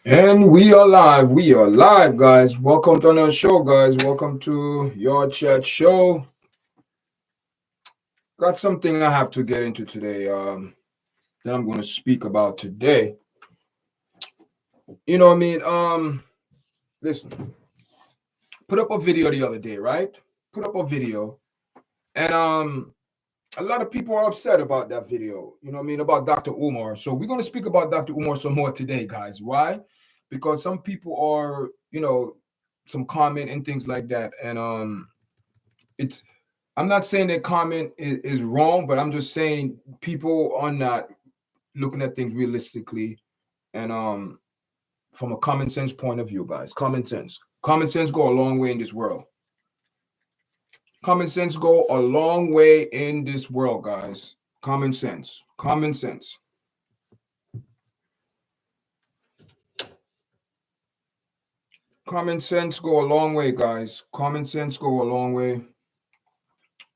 And we are live. We are live, guys. Welcome to another show, guys. Welcome to your chat show. Got something I have to get into today. That I'm going to speak about today. You know what I mean? Listen. Put up a video the other day, right? Put up a video, and a lot of people are upset about that video. You know what I mean, about Dr. Umar. So we're going to speak about Dr. Umar some more today, guys. Why? Because some people are, some comment and things like that, and it's I'm not saying that comment is wrong, but I'm just saying people are not looking at things realistically and from a common sense point of view, guys. Common sense go a long way in this world. Common sense go a long way in this world, guys. Common sense. Common sense go a long way, guys. Common sense go a long way.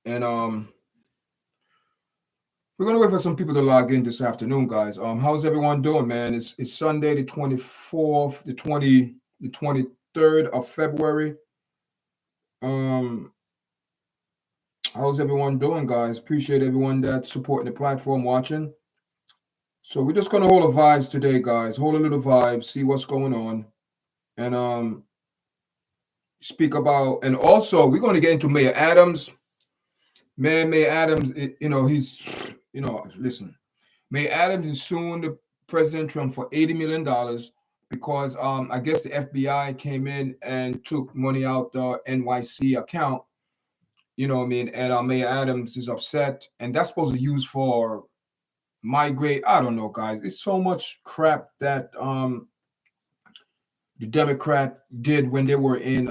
And we're gonna wait for some people to log in this afternoon, guys. How's everyone doing, man? It's Sunday, the 24th, the 23rd of February. Um, how's everyone doing, guys? Appreciate everyone that's supporting the platform, watching. So we're just gonna hold a vibes today, guys. Hold a little vibe, see what's going on, and speak about. And also, we're gonna get into Mayor Adams. Man, Mayor Adams, he's, listen. May Adams is suing the President Trump for $80 million because I guess the FBI came in and took money out the NYC account. You know what I mean? And Mayor Adams is upset, and that's supposed to be used for migrate. I don't know, guys. It's so much crap that the Democrat did when they were in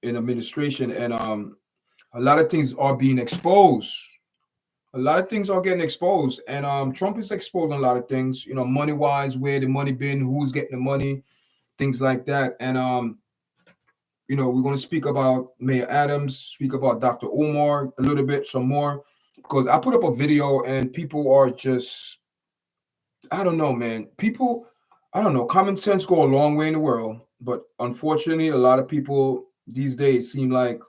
administration, and a lot of things are being exposed. A lot of things are getting exposed, and Trump is exposing a lot of things, money wise, where the money been, who's getting the money, things like that. And we're going to speak about Mayor Adams, speak about Dr. Umar a little bit, some more, because I put up a video and people are just, I don't know, man. People, I don't know. Common sense go a long way in the world, but unfortunately, a lot of people these days seem like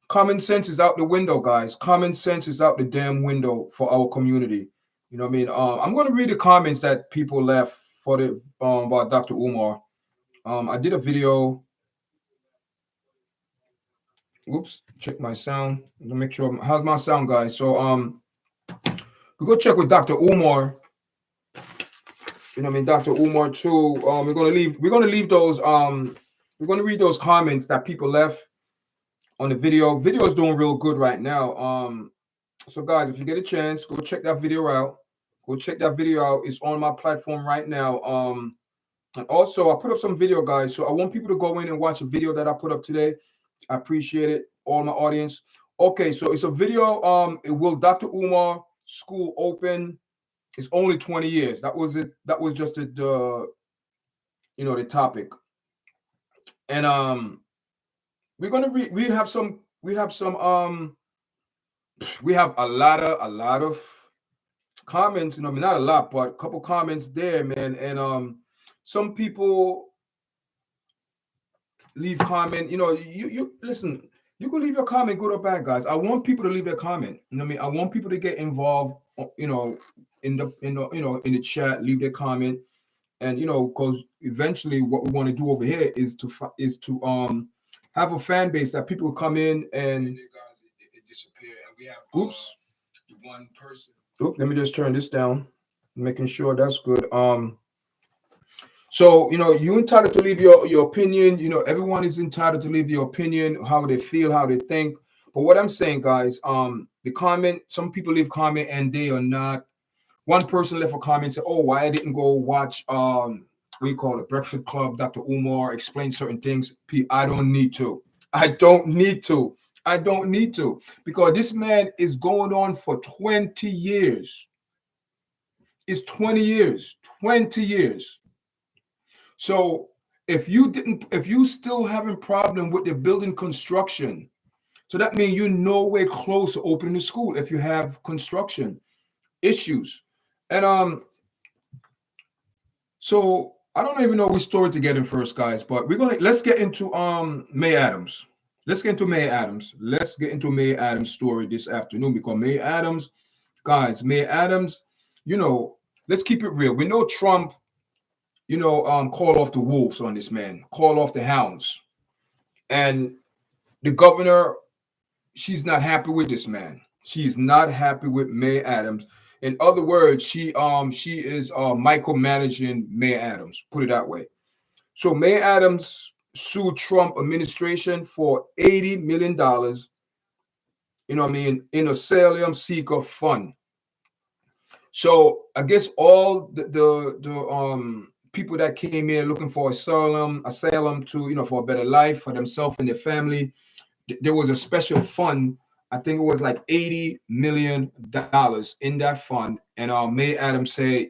common sense is out the window, guys. Common sense is out the damn window for our community. You know what I mean? I'm going to read the comments that people left for the about Dr. Umar. I did a video. Oops, check my sound. Let me make sure. How's my sound, guys? So we go check with Dr. Umar. You know what I mean? Dr. Umar too. We're gonna leave those. We're gonna read those comments that people left on the video. Video is doing real good right now. So guys, if you get a chance, go check that video out. Go check that video out. It's on my platform right now. And also I put up some video, guys. So I want people to go in and watch a video that I put up today. I appreciate it, all my audience. Okay, so it's a video. It will Dr. Umar school open? It's only 20 years. That was it. That was just the the topic. And we're gonna read. We have a lot of comments. I mean, not a lot, but a couple comments there, man. And some people leave comment. You listen. You can leave your comment, good or bad, guys. I want people to leave their comment. You know what I mean? I want people to get involved. In the chat, leave their comment, and because eventually, what we want to do over here is to have a fan base that people come in and it disappear, and we have oops the one person. Oops, let me just turn this down, making sure that's good. So you're entitled to leave your opinion. Everyone is entitled to leave your opinion, how they feel, how they think. But what I'm saying, guys, the comment. Some people leave comment and they are not. One person left a comment and said, "Oh, why I didn't go watch what you call it, Breakfast Club, Dr. Umar explain certain things." I don't need to. I don't need to. I don't need to because this man is going on for 20 years. It's 20 years. 20 years. So if you still having problem with the building construction, so that means you're nowhere close to opening the school if you have construction issues. And So I don't even know which story to get in first, guys, but let's get into May Adams. Let's get into May Adams. Let's get into May Adams' story this afternoon because May Adams, guys, May Adams, you know, let's keep it real. We know Trump, call off the wolves on this man, call off the hounds. And the governor, she's not happy with this man. She's not happy with May Adams. In other words, she is micromanaging May Adams. Put it that way. So May Adams sued Trump administration for $80 million. You know what I mean, in asylum seeker fund. So I guess all the people that came here looking for asylum to for a better life for themselves and their family, there was a special fund. I think it was like $80 million in that fund. And May Adams said,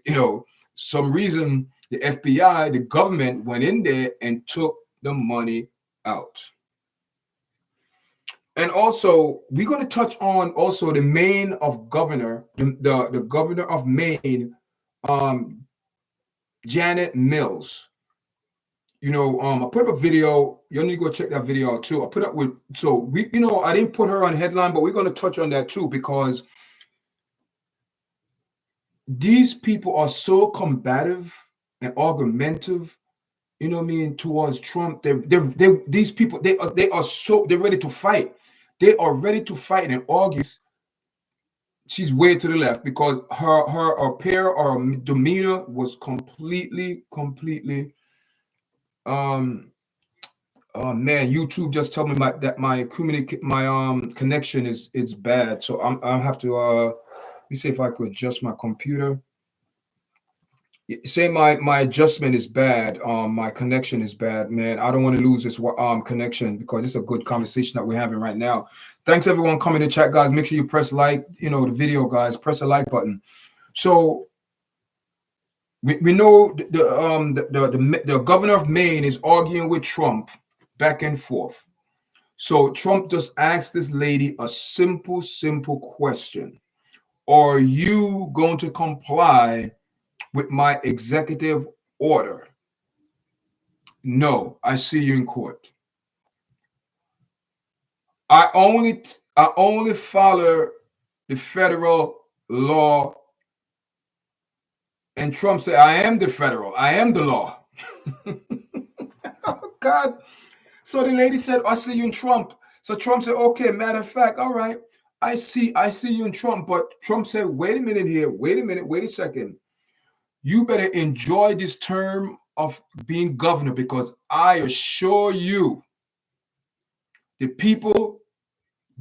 some reason the FBI, the government went in there and took the money out. And also, we're going to touch on also the Maine of governor, the governor of Maine, Janet Mills. I put up a video. You need to go check that video out too. I put up I didn't put her on headline, but we're going to touch on that too because these people are so combative and argumentative. You know what I mean, towards Trump. These people, they're ready to fight. They are ready to fight and argue. She's way to the left because her appearance or demeanor was completely. Man, YouTube just told me that my connection is bad, so I'll have to let me see if I could adjust my computer. Say my adjustment is bad. My connection is bad, man. I don't want to lose this connection because it's a good conversation that we're having right now. Thanks everyone coming to chat, guys. Make sure you press like, the video, guys. Press the like button. So we know the governor of Maine is arguing with Trump back and forth. So Trump just asked this lady a simple question: are you going to comply with my executive order? No, I see you in court. I only follow the federal law. And Trump said, I am the federal. I am the law. Oh, God. So the lady said, I see you in Trump. So Trump said, okay, matter of fact, all right. I see you in Trump. But Trump said, wait a minute here. Wait a second. You better enjoy this term of being governor because I assure you, the people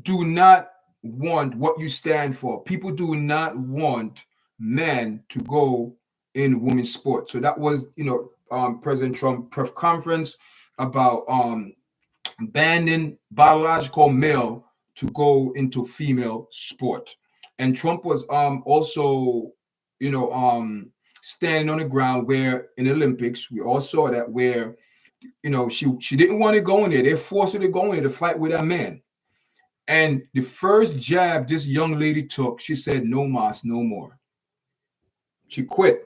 do not want what you stand for. People do not want men to go in women's sports. So that was, President Trump press conference about banning biological male to go into female sport. And Trump was also, standing on the ground where in the Olympics, we all saw that where, she didn't want to go in there. They forced her to go in there to fight with that man. And the first jab this young lady took, she said, no mas, no more. She quit.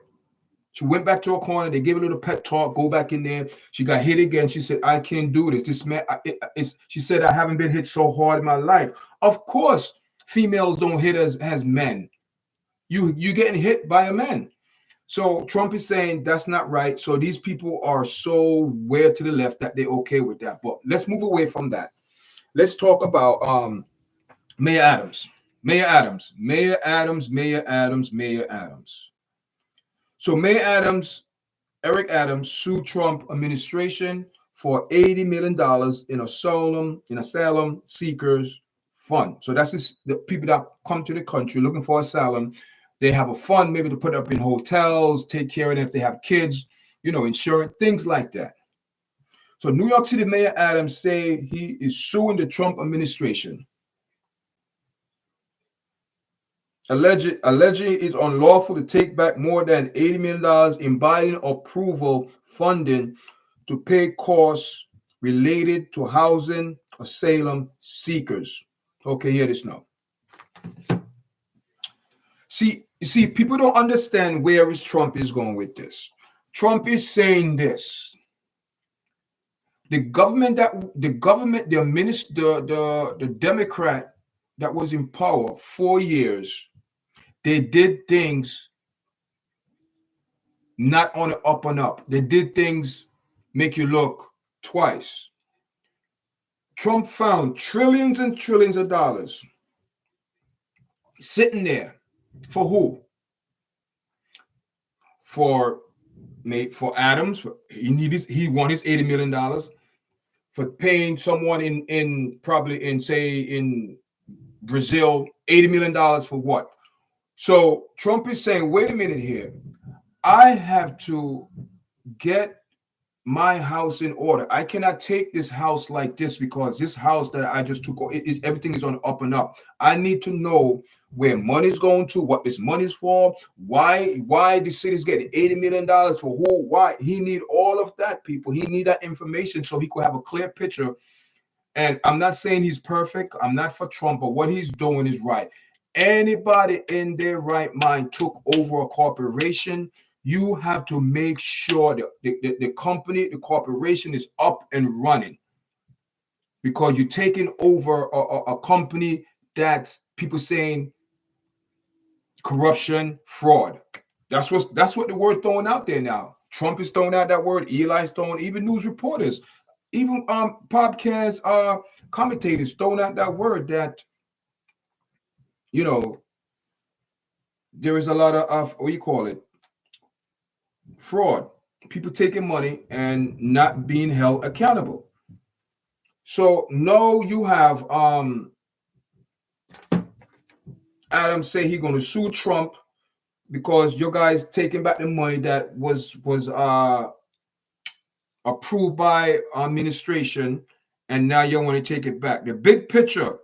She went back to her corner. They gave her a little pep talk, go back in there. She got hit again. She said, I can't do this. This man, she said, I haven't been hit so hard in my life. Of course, females don't hit as men. You getting hit by a man. So Trump is saying that's not right. So these people are so way to the left that they're okay with that. But let's move away from that. Let's talk about Mayor Adams. So Mayor Adams, Eric Adams, sued Trump administration for $80 million in asylum seekers fund. So that's the people that come to the country looking for asylum. They have a fund maybe to put up in hotels, take care of them if they have kids, insurance, things like that. So New York City Mayor Adams say he is suing the Trump administration. Alleging it's unlawful to take back more than $80 million in Biden approval funding to pay costs related to housing asylum seekers. Okay, hear this now. See, people don't understand where Trump is going with this. Trump is saying this. The Democrat that was in power 4 years, they did things not on the up and up. They did things make you look twice. Trump found trillions and trillions of dollars sitting there. For who? For Adams. He won his $80 million. For paying someone in probably in say in Brazil $80 million for what? So Trump is saying, wait a minute here. I have to get my house in order. I cannot take this house like this because this house that I just took, everything is on up and up. I need to know where money's going to, what this money's for, why the city's getting $80 million for who, why. He need all of that, people. He need that information so he could have a clear picture. And I'm not saying he's perfect. I'm not for Trump, but what he's doing is right. Anybody in their right mind took over a corporation, you have to make sure that the company, the corporation is up and running, because you're taking over a company that people saying corruption, fraud. That's what the word throwing out there now. Trump is throwing out that word. Eli's throwing, even news reporters, even podcast commentators throwing out that word that, you know, there is a lot of what you call it, fraud, people taking money and not being held accountable. So no, you have Adam say he's going to sue Trump because your guys taking back the money that was approved by administration, and now you want to take it back. The big picture,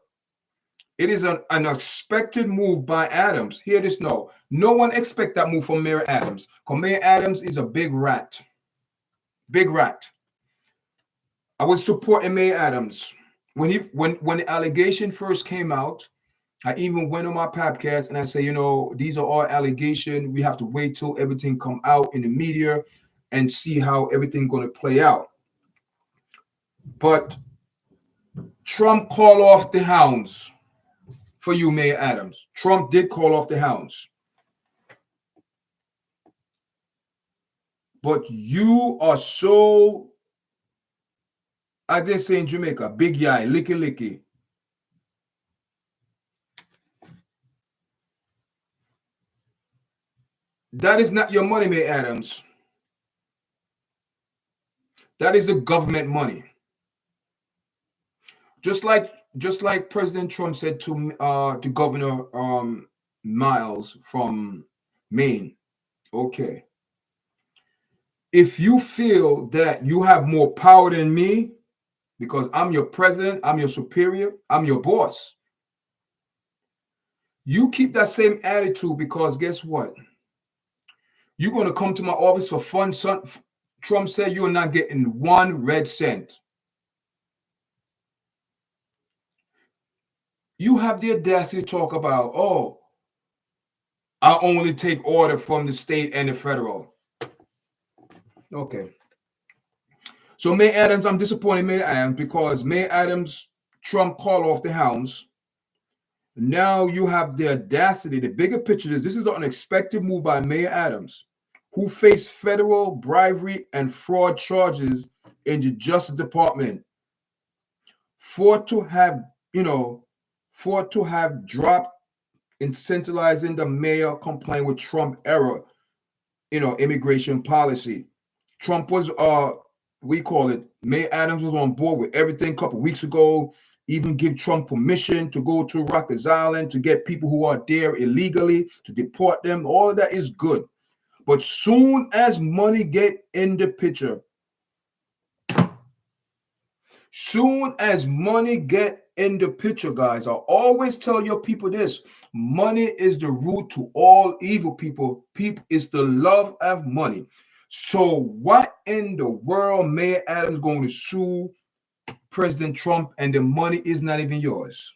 it is an unexpected move by Adams. Hear this, no one expect that move from Mayor Adams, because Mayor Adams is a big rat. Big rat. I was supporting Mayor Adams when the allegation first came out. I even went on my podcast and I say, these are all allegations. We have to wait till everything come out in the media and see how everything going to play out. But Trump called off the hounds for you, Mayor Adams. Trump did call off the hounds. But you are so, I didn't say in Jamaica, big yai, licky licky. That is not your money, Mayor Adams. That is the government money. Just like President Trump said to Governor Miles from Maine. Okay. If you feel that you have more power than me because I'm your president, I'm your superior, I'm your boss, you keep that same attitude, because guess what? You're going to come to my office for fun, son. Trump said you're not getting 1 red cent. You have the audacity to talk about, oh, I only take order from the state and the federal. Okay. So Mayor Adams, I'm disappointed, Mayor Adams, because Mayor Adams, Trump called off the hounds. Now you have the audacity. The bigger picture is this is an unexpected move by Mayor Adams, who faced federal bribery and fraud charges in the Justice Department for to have dropped incentivizing the mayor complying with Trump era, immigration policy. Trump was Mayor Adams was on board with everything a couple weeks ago, even give Trump permission to go to Rikers Island to get people who are there illegally, to deport them. All of that is good. But soon as money get in the picture, guys, I always tell your people this: money is the root to all evil, people. People is the love of money. So what in the world Mayor Adams going to sue President Trump and the money is not even yours?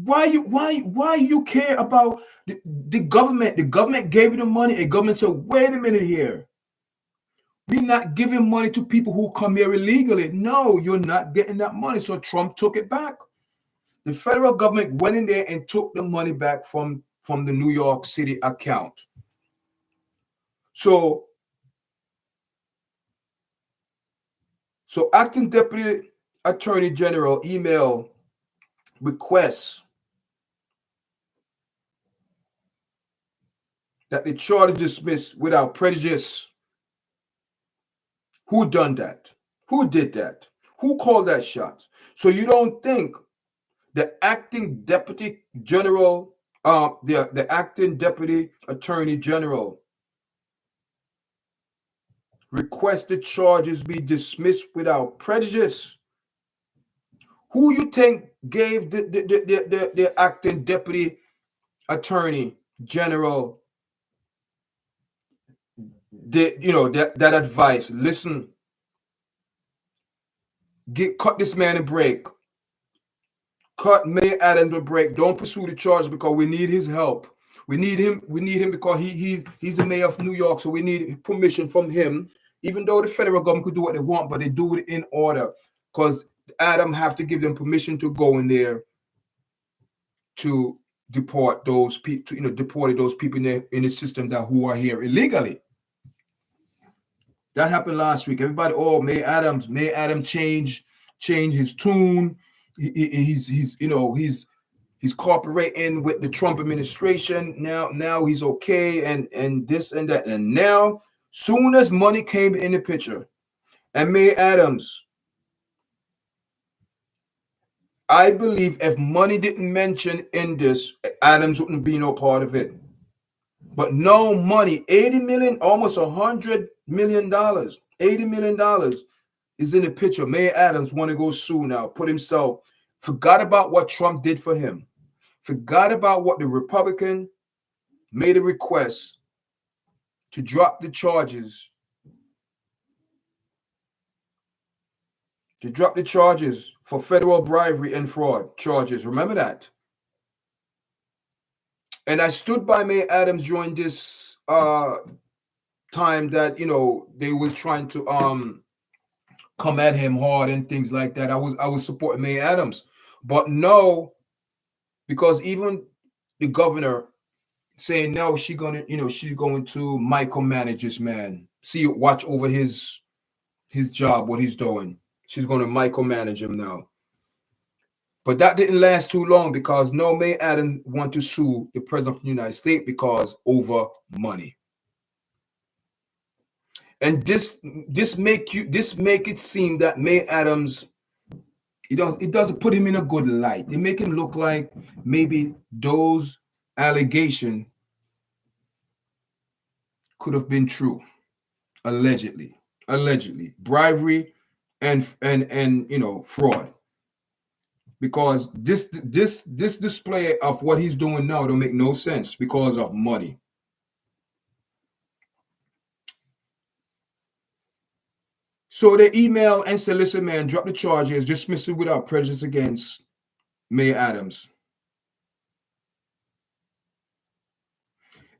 Why you care about the government? The government gave you the money. The government said, wait a minute here. We're not giving money to people who come here illegally. No, you're not getting that money. So Trump took it back. The federal government went in there and took the money back from the New York City account. So acting Deputy Attorney General email requests that the charge dismissed without prejudice. Who done that? Who did that? Who called that shot? So you don't think the acting Deputy General, the acting Deputy Attorney General requested charges be dismissed without prejudice? Who you think gave the acting Deputy Attorney General that advice? Listen, cut this man a break. Cut Mayor Adams a break. Don't pursue the charge because we need his help. We need him. We need him because he's the mayor of New York. So we need permission from him. Even though the federal government could do what they want, but they do it in order because Adam have to give them permission to go in there to deport those people. Deported those people in the system who are here illegally. That happened last week. Everybody, Mayor Adams changed his tune. He's cooperating with the Trump administration. Now he's okay and this and that. And now, soon as money came in the picture, and Mayor Adams, I believe if money didn't mention in this, Adams wouldn't be no part of it. But no money, $80 million, almost $100 million, $80 million is in the picture. Mayor Adams want to go sue now, forgot about what Trump did for him, forgot about what the Republican made a request to drop the charges, for federal bribery and fraud charges. Remember that. And I stood by Mayor Adams during this time that they was trying to come at him hard and things like that. I was supporting Mayor Adams, but no, because even the governor saying no, she's going to micromanage this man. Watch over his job, what he's doing. She's going to micromanage him now. But that didn't last too long because no, Mayor Adams want to sue the president of the United States because over money. And this make it seem that Mayor Adams, it doesn't put him in a good light. They make him look like maybe those allegations could have been true, allegedly, bribery and fraud. Because this display of what he's doing now don't make no sense because of money. So they email and say, listen, man, drop the charges, dismiss it without prejudice against Mayor Adams.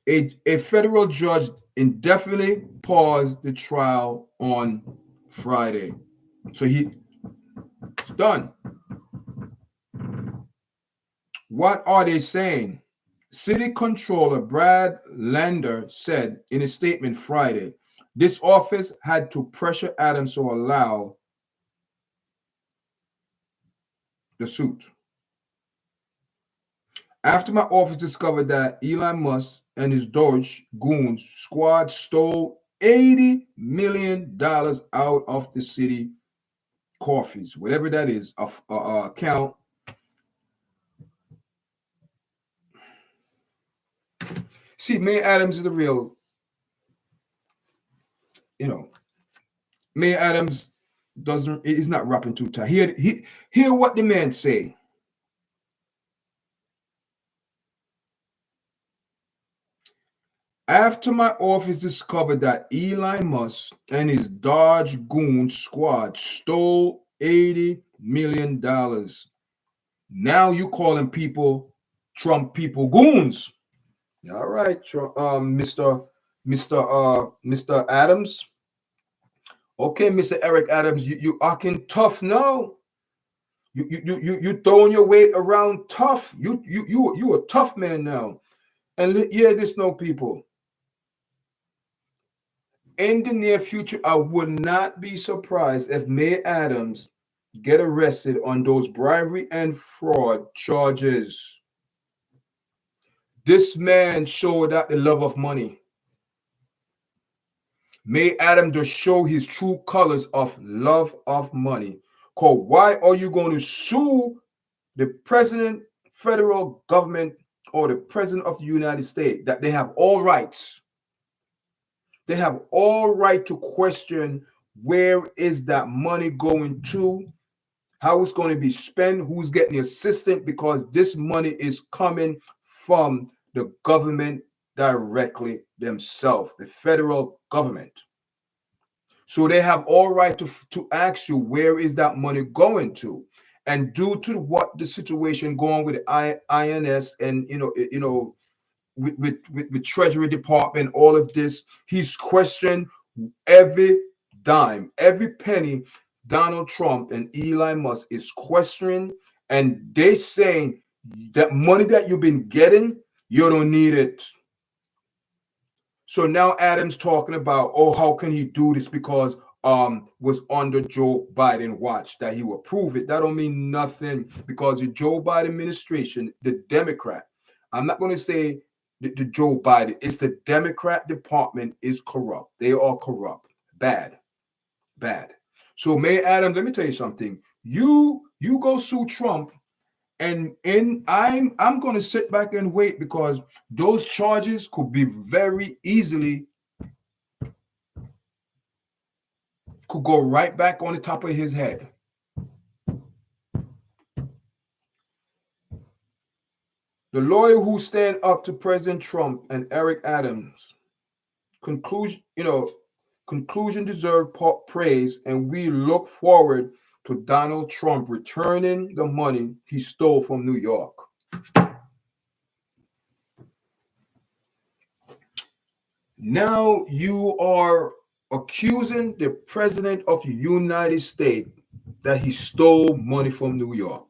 A federal judge indefinitely paused the trial on Friday. So it's done. What are they saying? City Controller Brad Lander said in a statement Friday, this office had to pressure Adams to allow the suit. After my office discovered that Elon Musk and his Doge goons squad stole $80 million out of the city coffers, whatever that is, account. See, Mayor Adams is the real, Mayor Adams he's not rapping too tight. Hear what the man say. After my office discovered that Elon Musk and his Dodge Goon squad stole $80 million Now you calling people, Trump people, goons. All right, Mr. Adams. Okay, Mr. Eric Adams, you acting tough now. You throwing your weight around tough. You a tough man now. And yeah, this no people. In the near future, I would not be surprised if Mayor Adams get arrested on those bribery and fraud charges. This man showed that the love of money. Mayor Adams to show his true colors of love of money. Cause why are you going to sue the president, federal government, or the president of the United States that they have all rights? They have all right to question where is that money going to, how it's going to be spent, who's getting the assistance, because this money is coming from the government directly themselves, the federal government. So they have all right to ask you where is that money going to, and due to what the situation going with the INS and with Treasury Department, all of this, he's questioned every dime, every penny. Donald Trump and Elon Musk is questioning, and they saying that money that you've been getting, you don't need it. So now Adams talking about, oh, how can he do this because was under Joe Biden watch that he will prove it. That don't mean nothing, because the Joe Biden administration, the Democrat, I'm not going to say the Joe Biden, it's the Democrat department is corrupt. They are corrupt. Bad. So Mayor Adams, let me tell you something. You go sue Trump, and I'm going to sit back and wait, because those charges could be very easily could go right back on the top of his head. The lawyer who stand up to President Trump and Eric Adams conclusion deserve praise, and we look forward to Donald Trump returning the money he stole from New York. Now you are accusing the president of the United States that he stole money from New York.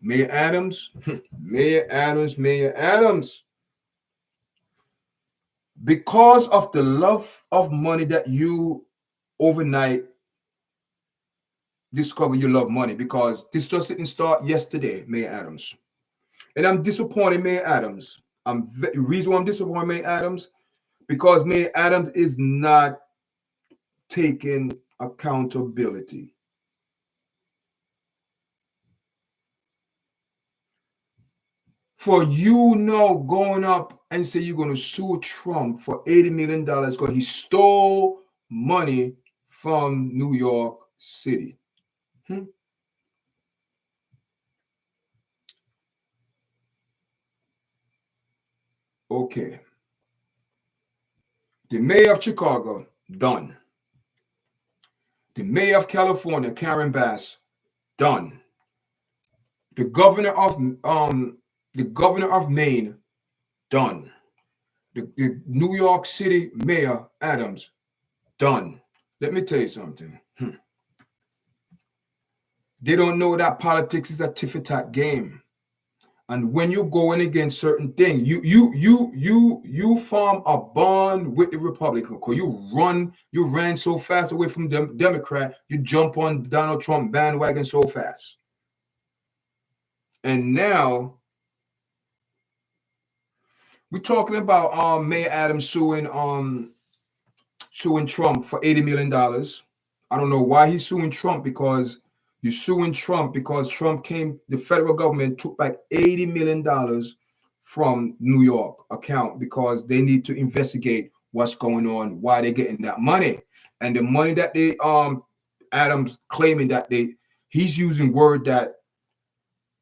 Mayor Adams, Mayor Adams. Because of the love of money that you overnight discover you love money, because this just didn't start yesterday, Mayor Adams. And I'm disappointed, Mayor Adams. The reason why I'm disappointed, Mayor Adams, because Mayor Adams is not taking accountability. For you now going up and say you're going to sue Trump for $80 million because he stole money from New York City. Okay. The mayor of Chicago, done. The mayor of California, Karen Bass, done. The governor of Maine, done. The New York City Mayor Adams, done. Let me tell you something. They don't know that politics is a tit-for-tat game. And when you go in against certain things, you form a bond with the Republican, because you ran so fast away from the Democrat, you jump on Donald Trump bandwagon so fast. And now we're talking about Mayor Adams suing Trump for $80 million. I don't know why he's suing Trump, because you're suing Trump because the federal government took back $80 million from New York account, because they need to investigate what's going on, why they're getting that money. And the money that they Adams claiming that he's using word that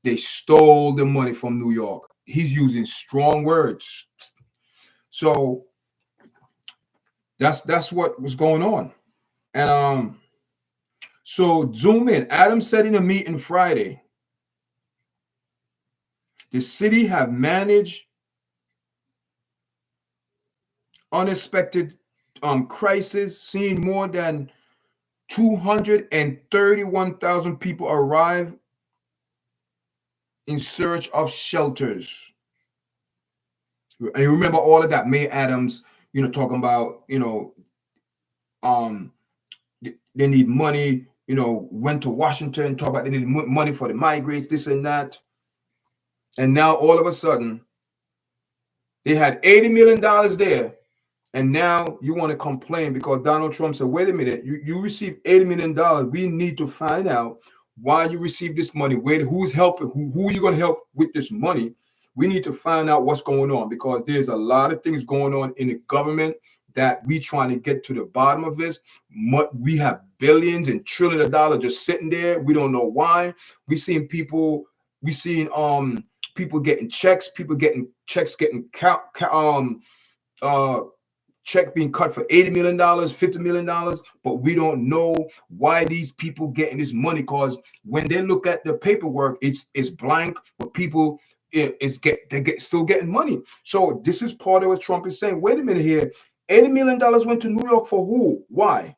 they stole the money from New York. He's using strong words. So that's what was going on. And so zoom in. Adams said in a meeting Friday The city have managed unexpected crisis, seeing more than 231,000 people arrive in search of shelters. And you remember all of that. May Adams, talking about, um, they need money, went to Washington, talk about they need money for the migrants, this and that. And now all of a sudden, they had $80 million there. And now you want to complain because Donald Trump said, wait a minute, you received $80 million. We need to find out why you received this money. Who's helping? Who are you going to help with this money? We need to find out what's going on, because there's a lot of things going on in the government that we trying to get to the bottom of this. We have billions and trillions of dollars just sitting there. We don't know why. We've seen people getting checks, getting check being cut for $80 million, $50 million, but we don't know why these people getting this money, because when they look at the paperwork, it's blank, but people still getting money. So this is part of what Trump is saying. Wait a minute here. $80 million went to New York for who? Why?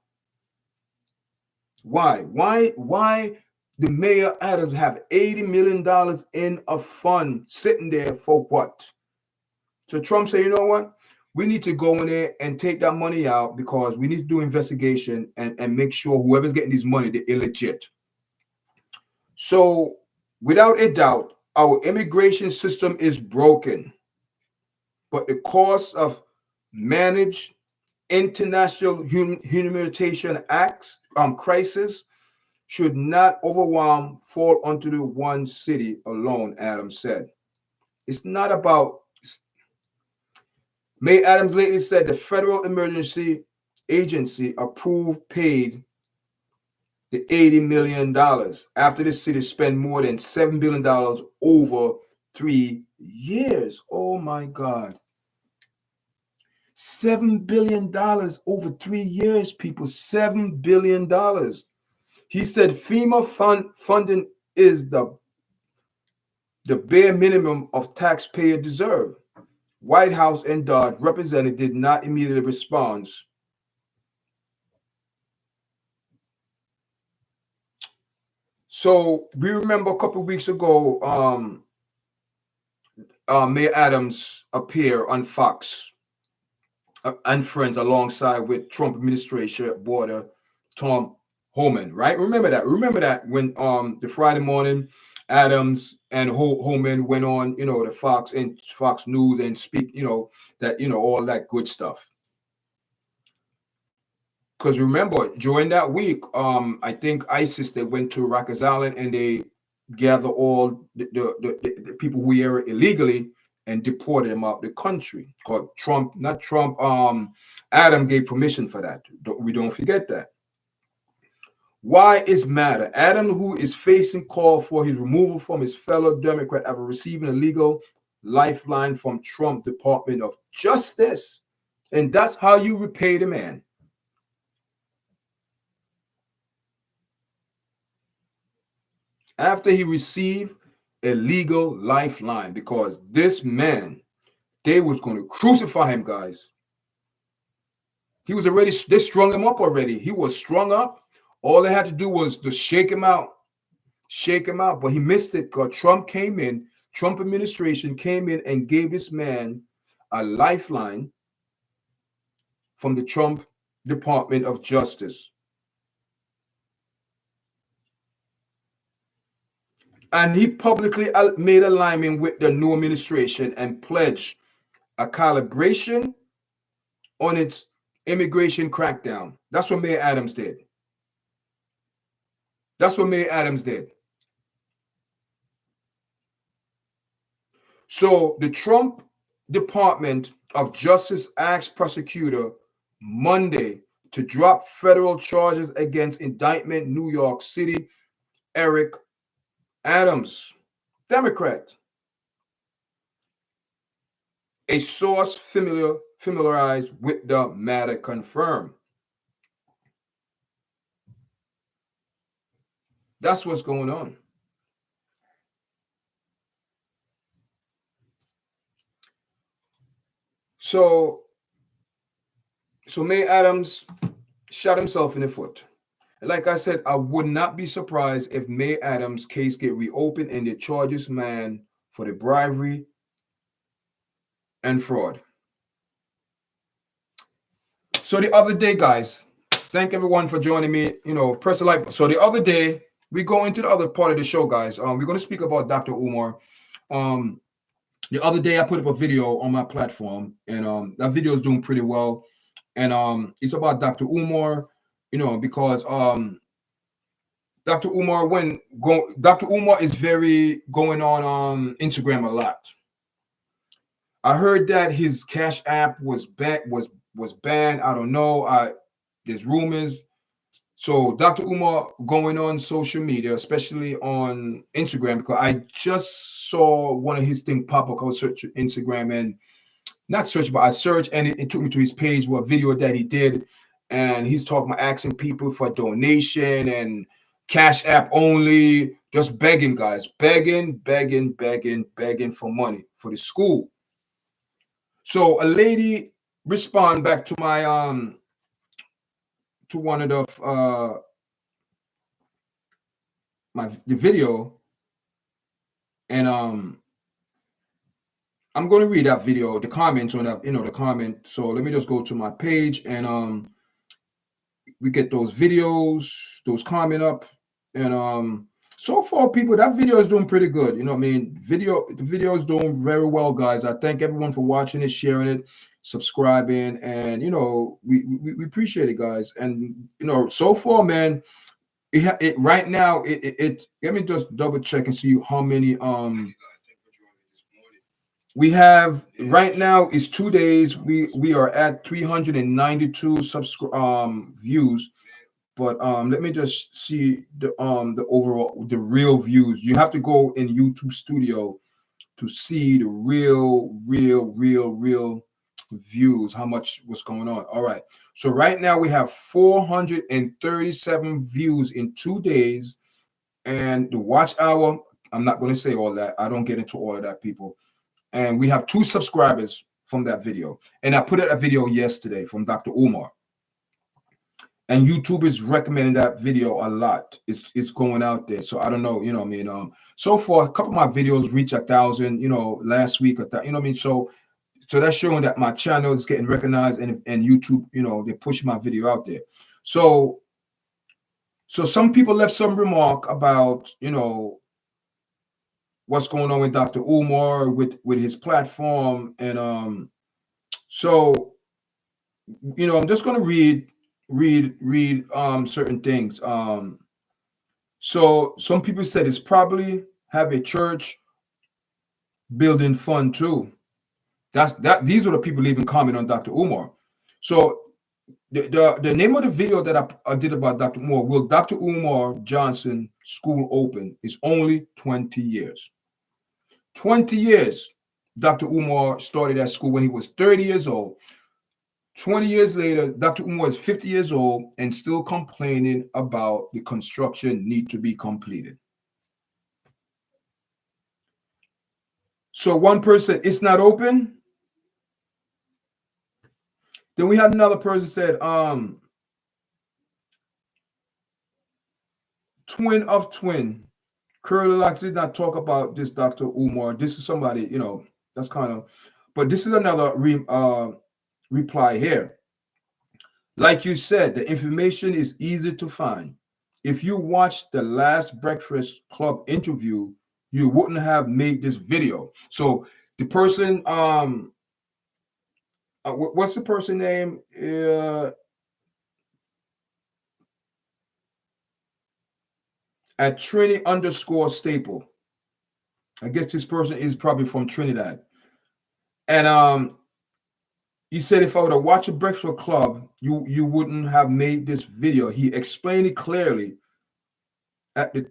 Why the Mayor Adams have $80 million in a fund sitting there for what? So Trump said, you know what? We need to go in there and take that money out, because we need to do investigation and make sure whoever's getting this money, they're illegit. So without a doubt, our immigration system is broken, but the cost of managed international humanitarian acts crisis should not fall onto the one city alone, Adams said. It's not about. May Adams lately said the Federal Emergency Agency paid the $80 million after the city spent more than $7 billion over 3 years. Oh my God. $7 billion over 3 years, people. $7 billion. He said FEMA funding is the bare minimum of taxpayer deserve. White House and Dodd representative did not immediately respond. So we remember a couple of weeks ago, Mayor Adams appeared on Fox and Friends alongside with Trump administration border Tom Homan, right? Remember that when the Friday morning Adams and Homan went on, the Fox and Fox News and speak, that, all that good stuff. Because remember, during that week, I think ISIS, they went to Rikers Island and they gathered all the people who were illegally and deported them out the country. Because Adam gave permission for that. We don't forget that. Why is matter? Adam, who is facing call for his removal from his fellow Democrat after receiving a legal lifeline from Trump Department of Justice. And that's how you repay the man. After he received a legal lifeline, because this man, they was going to crucify him, guys. He was already, they strung him up already. He was strung up. All they had to do was to shake him out, but he missed it because Trump administration came in and gave this man a lifeline from the Trump Department of Justice. And he publicly made alignment with the new administration and pledged a calibration on its immigration crackdown. That's what Mayor Adams did. So the Trump Department of Justice asked prosecutor Monday to drop federal charges against indictment New York City Eric Adams, Democrat. A source familiarized with the matter confirmed. That's what's going on. So May Adams shot himself in the foot. Like I said, I would not be surprised if May Adams' case get reopened and they charge this man for the bribery and fraud. So the other day, guys, thank everyone for joining me. Press the like. So the other day, we go into the other part of the show, guys. We're going to speak about Dr. Umar. The other day, I put up a video on my platform, and that video is doing pretty well. And it's about Dr. Umar, because Dr. Umar, Dr. Umar is very going on Instagram a lot. I heard that his Cash App was banned. I don't know. There's rumors. So Dr. Umar going on social media, especially on Instagram, because I just saw one of his things pop up. I was searching Instagram and not search, but I searched and it took me to his page, what video that he did. And he's talking about asking people for donation and Cash App only, just begging, guys, begging for money for the school. So a lady respond back to my to one of the the video, and I'm going to read that video, the comments on that, the comment. So let me just go to my page and we get those videos, those comment up, and so far, people, that video is doing pretty good. You know what I mean? The video is doing very well, guys. I thank everyone for watching it, sharing it, subscribing, and we appreciate it, guys. And so far, man, it right now it let me just double check and see how many we have right now. Is 2 days. We are at 392 views. But let me just see the overall, the real views. You have to go in YouTube Studio to see the real views, how much what's going on. All right. So right now we have 437 views in 2 days. And the watch hour, I'm not going to say all that. I don't get into all of that, people. And we have 2 subscribers from that video. And I put out a video yesterday from Dr. Umar. And YouTube is recommending that video a lot. It's going out there. So I don't know, you know what I mean? So far, a couple of my videos reached 1,000, last week, you know what I mean? So that's showing that my channel is getting recognized and YouTube, they're pushing my video out there. So some people left some remark about, what's going on with Dr. Umar, with his platform. And so, I'm just going to read certain things. So some people said it's probably have a church building fund too. These are the people leaving comment on Dr. Umar. So the name of the video that I did about Dr. Umar, will Dr. Umar Johnson School open, is only 20 years. 20 years. Dr. Umar started that school when he was 30 years old. 20 years later, Dr. Umar is 50 years old and still complaining about the construction need to be completed. So one person, it's not open. Then we had another person said, twin of twin. Curly Locks did not talk about this Dr. Umar. This is somebody, that's kind of, but this is another reply here. Like you said, the information is easy to find. If you watched the last Breakfast Club interview, you wouldn't have made this video. So the person, what's the person name? At Trini_Staple. I guess this person is probably from Trinidad. And he said, if I would have watched a Breakfast Club, you wouldn't have made this video. He explained it clearly at the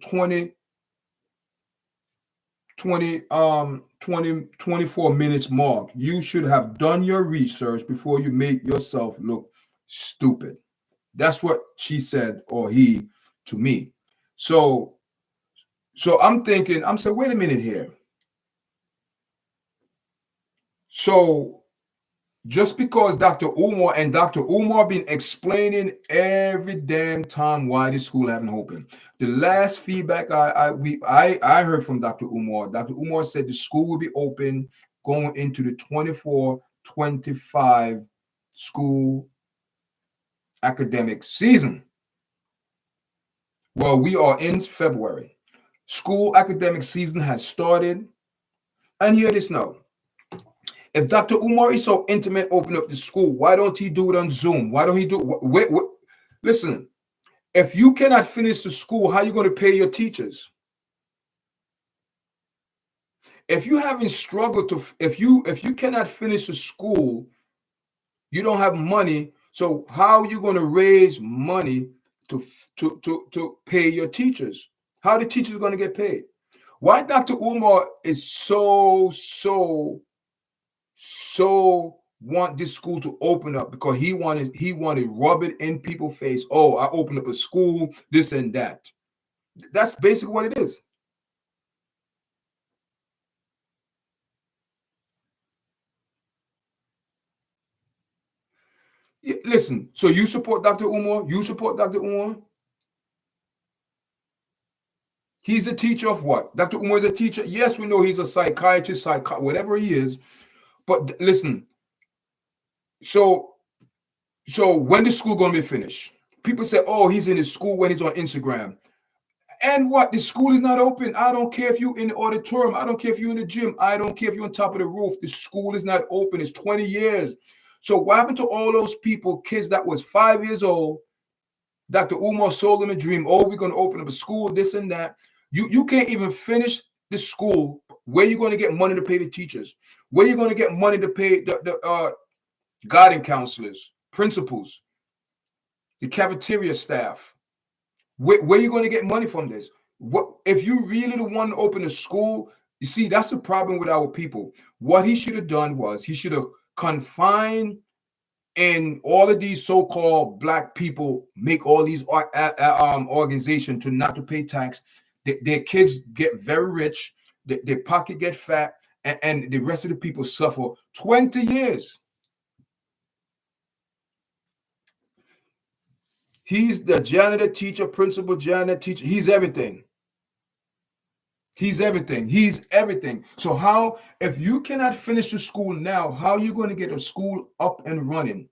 24 minutes mark. You should have done your research before you make yourself look stupid. That's what she said, or he, to me. So I'm thinking, I'm saying, wait a minute here. So Just because Dr. Umar been explaining every damn time why the school haven't opened. The last feedback I heard from Dr. Umar said the school will be open going into the 24-25 school academic season. Well, we are in February. School academic season has started. And hear this now. If Dr. Umar is so intimate, open up the school, why don't he do it on Zoom? Why don't he do it? Wait. Listen, if you cannot finish the school, how are you going to pay your teachers? If you haven't struggled to, if you cannot finish the school, you don't have money. So how are you going to raise money to pay your teachers? How are the teachers going to get paid? Why Dr. Umar is so want this school to open up? Because he wanted rub it in people's face. Oh, I opened up a school, this and that. That's basically what it is. Yeah, listen, so you support Dr. Umar? You support Dr. Umar? He's a teacher of what? Dr. Umar is a teacher. Yes, we know he's a psychiatrist, whatever he is. But listen, so when the school gonna be finished? People say, oh, he's in his school when he's on Instagram. And what? The school is not open. I don't care if you're in the auditorium. I don't care if you're in the gym. I don't care if you're on top of the roof. The school is not open. It's 20 years. So what happened to all those people, kids that was 5 years old? Dr. Umar sold them a dream. Oh, we're going to open up a school, this and that. You can't even finish the school. Where you going to get money to pay the teachers? Where you going to get money to pay the guidance counselors, principals, the cafeteria staff? Where you going to get money from this? What if you really the one to open a school? You see, that's the problem with our people. What he should have done was he should have confined in all of these so-called black people, make all these organizations to not to pay tax. Their kids get very rich, their pocket get fat, and the rest of the people suffer 20 years. He's the janitor, teacher, principal, janitor, teacher. He's everything. He's everything. He's everything. So how, if you cannot finish the school now, how are you going to get a school up and running?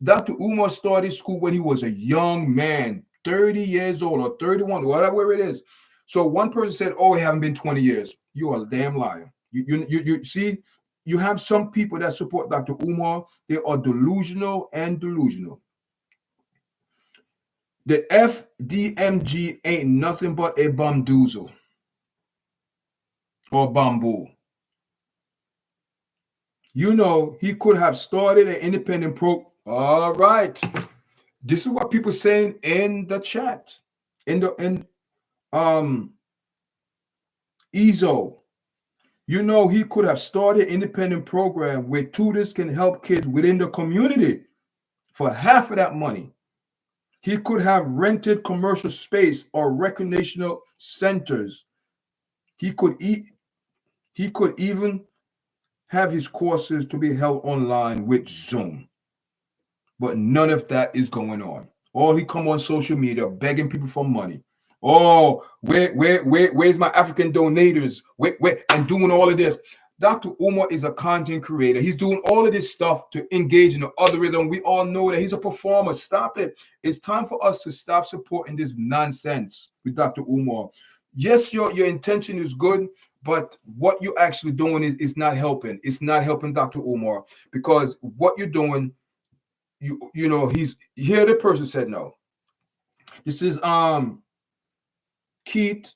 Dr. Umar started school when he was a young man, 30 years old or 31, whatever it is. So one person said, oh, it haven't been 20 years. You are a damn liar. You see, you have some people that support Dr. Umar. They are delusional and delusional. The FDMG ain't nothing but a bamboozle or bamboo. You know, he could have started an independent pro. All right. This is what people saying in the chat. In EZO. You know, he could have started an independent program where tutors can help kids within the community for half of that money. He could have rented commercial space or recreational centers. He could even have his courses to be held online with Zoom. But none of that is going on. All he come on social media begging people for money. Oh, where's my African donators? Where, and doing all of this. Dr. Umar is a content creator. He's doing all of this stuff to engage in the other rhythm. We all know that he's a performer. Stop it. It's time for us to stop supporting this nonsense with Dr. Umar. Yes, your intention is good, but what you're actually doing is not helping. It's not helping Dr. Umar, because what you're doing, you know, he's here. The person said no. This is Keith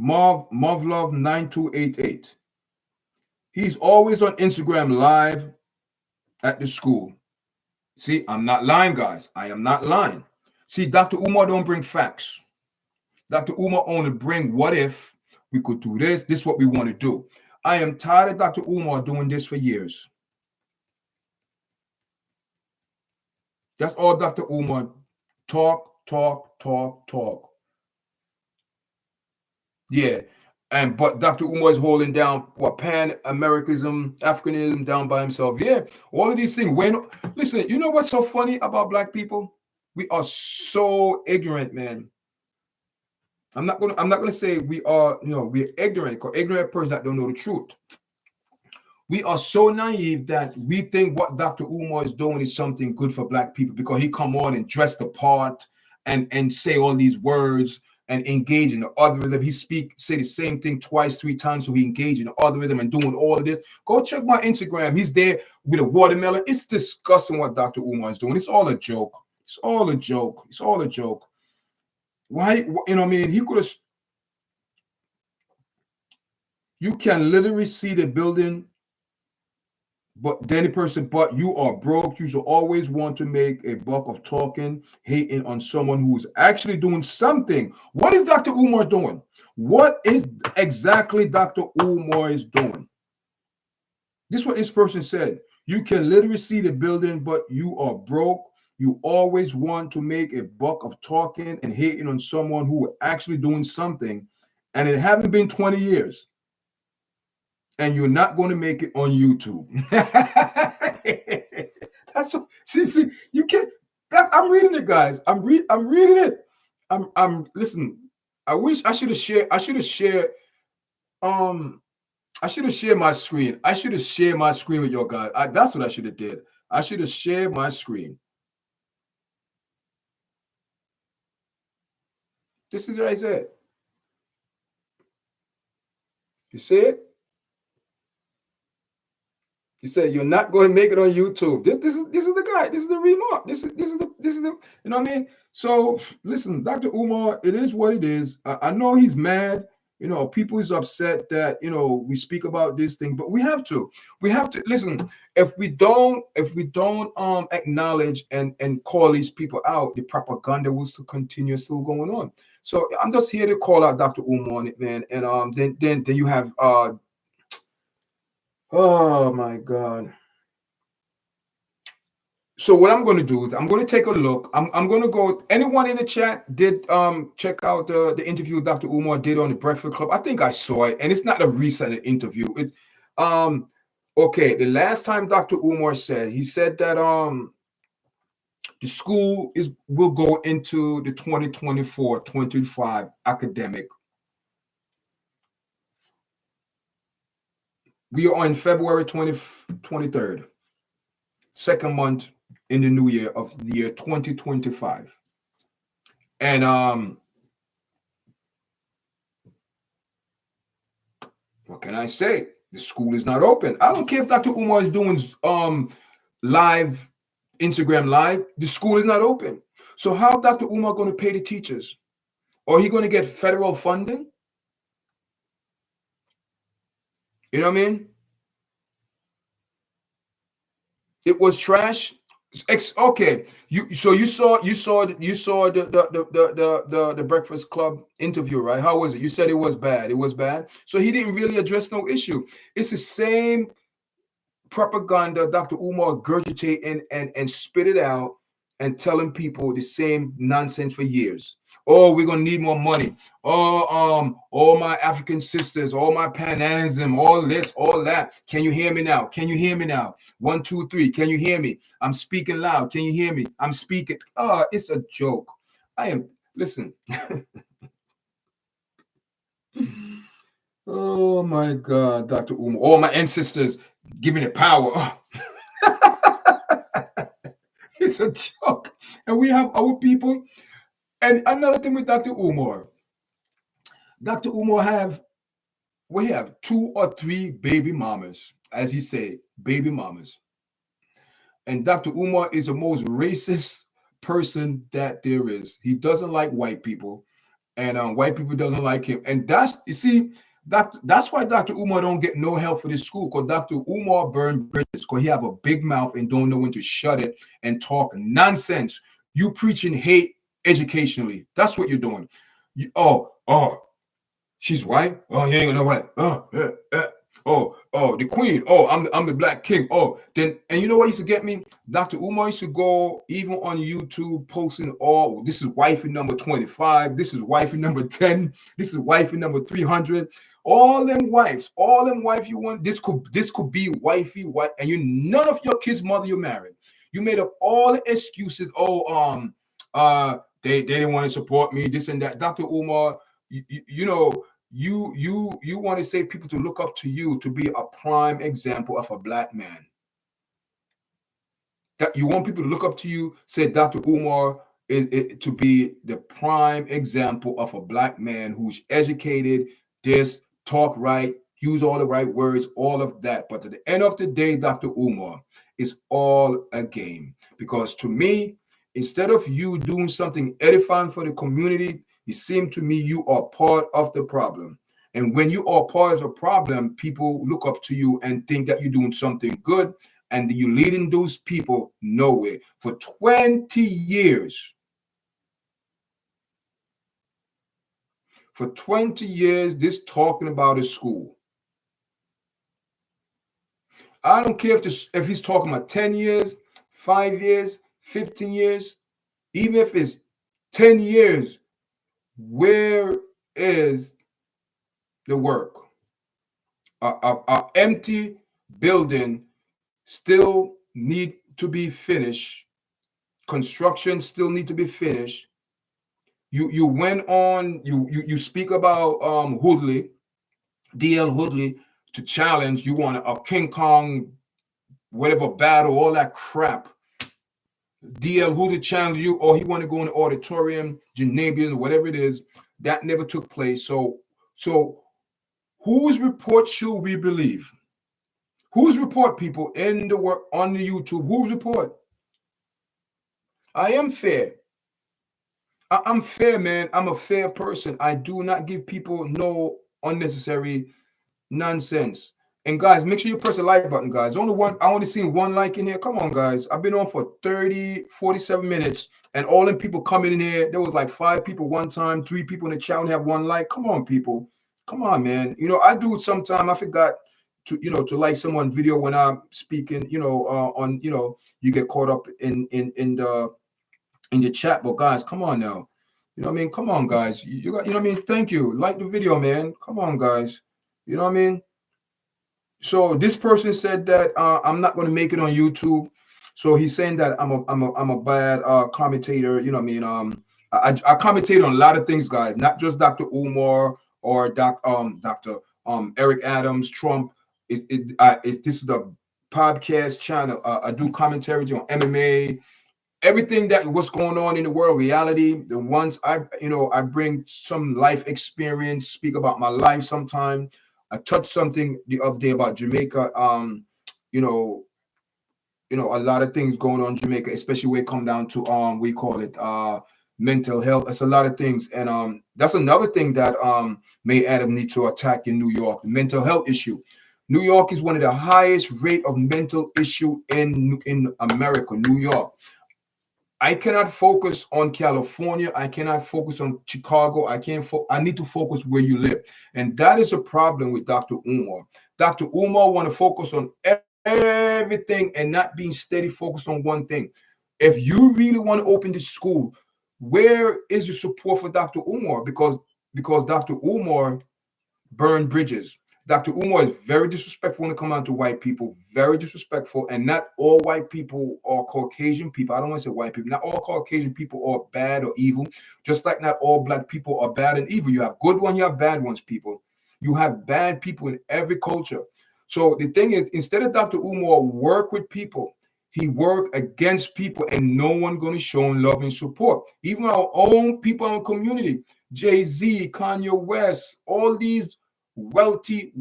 Mavlov 9288. He's always on Instagram live at the school. See, I'm not lying, guys. I am not lying. See, Dr. Umar don't bring facts. Dr. Umar only bring what if we could do this. This is what we want to do. I am tired of Dr. Umar doing this for years. That's all Dr. Umar talk. Yeah. And but Dr. Umar is holding down what Pan-Americanism, Africanism down by himself. Yeah, all of these things. When listen, you know what's so funny about black people? We are so ignorant, man. I'm not gonna say we are, we're ignorant, because ignorant persons that don't know the truth. We are so naive that we think what Dr. Umar is doing is something good for black people because he come on and dress the part and say all these words and engage in the algorithm. He say the same thing twice, 3 times, so he engage in the algorithm and doing all of this. Go check my Instagram. He's there with a watermelon. It's disgusting what Dr. Umar is doing. It's all a joke. It's all a joke. It's all a joke. Why? You know what I mean? He could have. You can literally see the building. But Danny person, but you are broke. You should always want to make a buck of talking, hating on someone who is actually doing something. What is Dr. Umar doing? What is exactly Dr. Umar is doing? This is what this person said. You can literally see the building, but you are broke. You always want to make a buck of talking and hating on someone who is actually doing something, and it haven't been 20 years. And you're not going to make it on YouTube. That's what, see, you can't. I'm reading it, guys. I'm reading it. Listen. I wish I should have shared. I should have shared my screen. I should have shared my screen with your guys. That's what I should have did. I should have shared my screen. This is what I said. You see it? He said, "You're not going to make it on YouTube." This is the guy. This is the remark. This is the. You know what I mean? So listen, Dr. Umar, it is what it is. I know he's mad. People is upset that we speak about this thing, but we have to listen. If we don't acknowledge and call these people out, the propaganda will still continue going on. So I'm just here to call out Dr. Umar on it, man. And then you have oh my God. So what I'm going to do is I'm going to take a look. I'm going to go. Anyone in the chat did check out the interview Dr. Umar did on the Breakfast Club? I think I saw it, and it's not a recent interview. It okay. The last time Dr. Umar said, he said that the school will go into the 2024-2025 academic. We are on February 23rd, second month in the new year of the year 2025. And what can I say? The school is not open. I don't care if Dr. Umar is doing live, Instagram live. The school is not open. So how Dr. Umar going to pay the teachers? Or he going to get federal funding? You know what I mean? It was trash. Okay, you saw the Breakfast Club interview, right? How was it? You said it was bad. It was bad. So he didn't really address no issue. It's the same propaganda Dr. Umar regurgitating and spit it out and telling people the same nonsense for years. Oh, we're gonna need more money. Oh, all my African sisters, all my Pan-Africanism, all this, all that. Can you hear me now? Can you hear me now? 1, 2, 3. Can you hear me? I'm speaking loud. Can you hear me? I'm speaking. Oh, it's a joke. Listen. Oh my God, Dr. Umar. All my ancestors giving it power. It's a joke. And we have our people. And another thing with Dr. Umar. Dr. Umar we have 2 or 3 baby mamas, as he said, baby mamas. And Dr. Umar is the most racist person that there is. He doesn't like white people, and white people doesn't like him. And that's why Dr. Umar don't get no help for this school, because Dr. Umar burned bridges, because he have a big mouth and don't know when to shut it and talk nonsense. You preaching hate educationally. That's what you're doing. She's white. Oh, you ain't gonna know what. Oh, the queen. Oh, I'm the black king. Oh, then, and you know what used to get me? Dr. Umar used to go even on YouTube posting, oh, this is wifey number 25, this is wifey number 10, this is wifey number 300. All them wives you want. This could be wifey, wife, and you none of your kids' mother you married. You made up all the excuses. Oh, they didn't want to support me, this and that. Dr. Umar, you know, you want to say people to look up to you to be a prime example of a black man. That you want people to look up to you, say Dr. Umar is to be the prime example of a black man who's educated, this, talk right, use all the right words, all of that. But at the end of the day, Dr. Umar, is all a game. Because to me, instead of you doing something edifying for the community, it seems to me you are part of the problem. And when you are part of the problem, people look up to you and think that you're doing something good, and you're leading those people nowhere. For 20 years, this talking about a school. I don't care if he's talking about 10 years, 5 years, 15 years, even if it's 10 years, where is the work? A empty building still need to be finished. Construction still need to be finished. You went on, you speak about Hoodley, DL Hoodley, to challenge. You want a King Kong, whatever battle, all that crap. DL Hoodley challenged you, or he want to go in the auditorium, Janabian, whatever it is. That never took place. So whose report should we believe? Whose report, people, in the work on the YouTube? Whose report? I am fair. I'm fair, man. I'm a fair person. I do not give people no unnecessary nonsense. And guys, make sure you press the like button, guys. Only one, I only seen one like in here. Come on, guys. I've been on for 47 minutes, and all them people coming in here. There was like 5 people one time, 3 people in the chat only have 1 like. Come on, people. Come on, man. You know, I do it sometime. I forgot to like someone video when I'm speaking, on, you get caught up in the chat. But guys, come on now. You know what I mean? Come on, guys. You got, you know what I mean? Thank you. Like the video, man. Come on, guys. You know what I mean? So this person said that I'm not going to make it on YouTube. So he's saying that I'm a bad commentator. You know what I mean? I commentate on a lot of things, guys. Not just Dr. Umar or Dr. Eric Adams, Trump. This is the podcast channel. I do commentary on MMA, everything that what's going on in the world, reality. The ones I bring some life experience, speak about my life sometime. I touched something the other day about Jamaica. A lot of things going on in Jamaica, especially when it come down to we call it mental health. It's a lot of things, and that's another thing that May Adam need to attack in New York, the mental health issue. New York is one of the highest rate of mental issue in America. New York. I cannot focus on California. I cannot focus on Chicago. I need to focus where you live. And that is a problem with Dr. Umar. Dr. Umar want to focus on everything and not being steady focused on one thing. If you really want to open this school, where is your support for Dr. Umar? Because Dr. Umar burned bridges. Dr. Umar is very disrespectful when it comes down to white people, very disrespectful. And not all white people are Caucasian people. I don't want to say white people. Not all Caucasian people are bad or evil, just like not all black people are bad and evil. You have good ones, you have bad ones, people. You have bad people in every culture. So the thing is, instead of Dr. Umar work with people, he work against people, and no one going to show him love and support. Even our own people in our community, Jay-Z, Kanye West, all these wealthy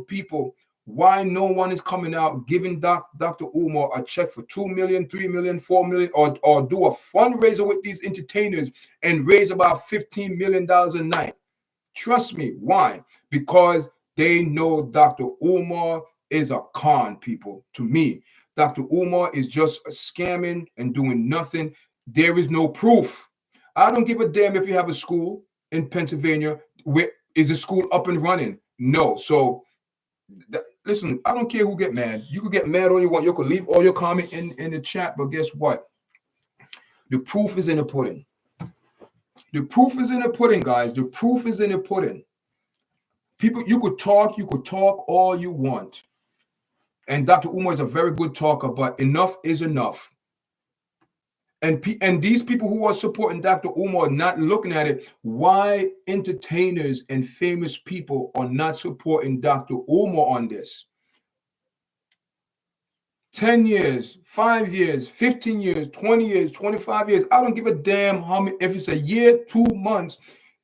people. Why no one is coming out giving Dr. Umar a check for 2 million, 3 million, 4 million, or do a fundraiser with these entertainers and raise about $15 million a night? Trust me. Why? Because they know Dr. Umar is a con, people. To me, Dr. Umar is just scamming and doing nothing. There is no proof. I don't give a damn if you have a school in Pennsylvania. Is the school up and running? No. So Listen, I don't care who get mad. You could get mad all you want. You could leave all your comment in the chat, but guess what? The proof is in the pudding. The proof is in the pudding, guys. The proof is in the pudding. People, you could talk all you want. And Dr. Umar is a very good talker, but enough is enough. And these people who are supporting Dr. Umar are not looking at it. Why entertainers and famous people are not supporting Dr. Umar on this? 10 years, 5 years, 15 years, 20 years, 25 years. I don't give a damn how many, if it's a year, 2 months.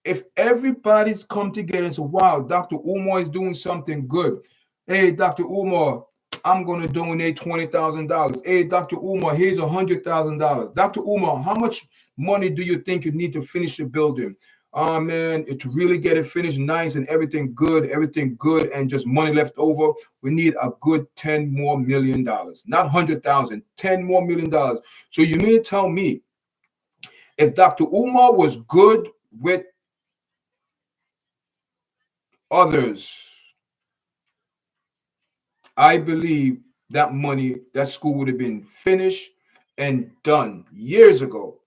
If everybody's come together and say, wow, Dr. Umar is doing something good. Hey, Dr. Umar, I'm going to donate $20,000. Hey, Dr. Umar, here's $100,000. Dr. Umar, how much money do you think you need to finish the building? Oh man, to really get it finished nice and everything good, and just money left over, we need a good $10 more million. Not 100,000, $10 more million. So you mean to tell me if Dr. Umar was good with others, I believe that money, that school would have been finished and done years ago.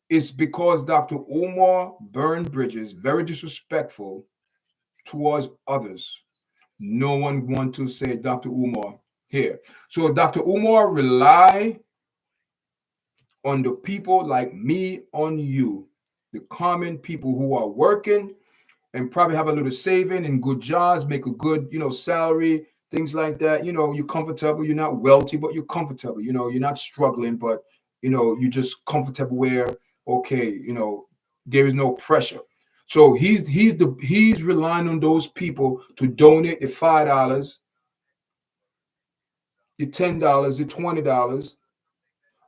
It's because Dr. Umar burned bridges, very disrespectful towards others. No one want to say Dr. Umar here. So Dr. Umar rely on the people like me, on you, the common people who are working and probably have a little saving and good jobs, make a good, salary, things like that. You're comfortable. You're not wealthy, but you're comfortable. You're not struggling, but you're just comfortable where, okay, there is no pressure. So he's relying on those people to donate the $5, the $10, the $20.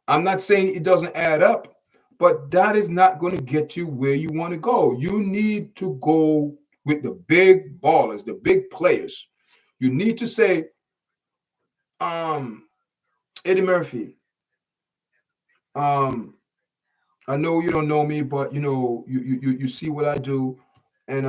I'm not saying it doesn't add up, but that is not going to get you where you want to go. You need to go with the big ballers, the big players. You need to say, Eddie Murphy, I know you don't know me, but you see what I do, and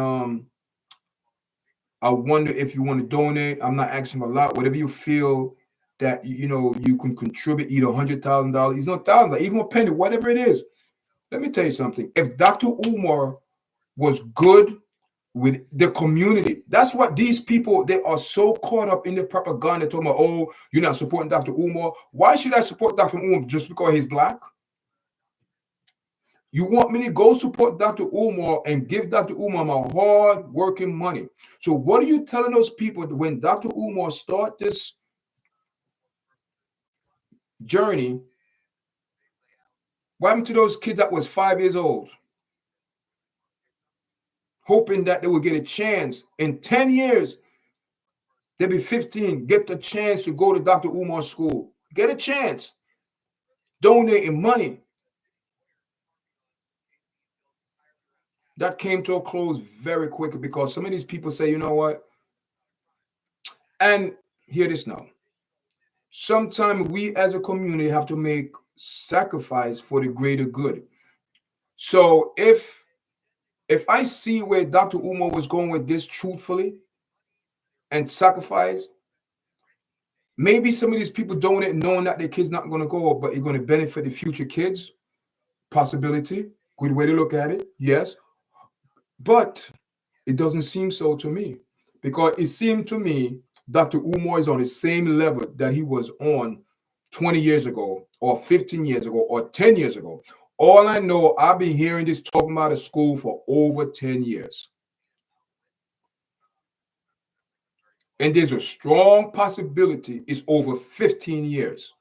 I wonder if you want to donate. I'm not asking a lot. Whatever you feel that you can contribute, either $100,000, it's not thousands, even a penny, whatever it is. Let me tell you something. If Dr. Umar was good with the community, that's what these people, they are so caught up in the propaganda talking about, oh, you're not supporting Dr. Umar. Why should I support Dr. Umar just because he's black? You want me to go support Dr. Umar and give Dr. Umar my hard working money. So what are you telling those people when Dr. Umar start this journey? What happened to those kids that was 5 years old, hoping that they would get a chance in 10 years? They'll be 15, get the chance to go to Dr. Umar's school. Get a chance. Donating money. That came to a close very quickly because some of these people say, you know what? And hear this now. Sometimes we as a community have to make sacrifice for the greater good. So if I see where Dr. Umar was going with this truthfully and sacrifice, maybe some of these people donate knowing that their kid's not going to go, but it's going to benefit the future kids. Possibility, good way to look at it, yes. But it doesn't seem so to me, because it seemed to me Dr. Umar is on the same level that he was on 20 years ago or 15 years ago or 10 years ago. All I know, I've been hearing this talking about a school for over 10 years. And there's a strong possibility it's over 15 years.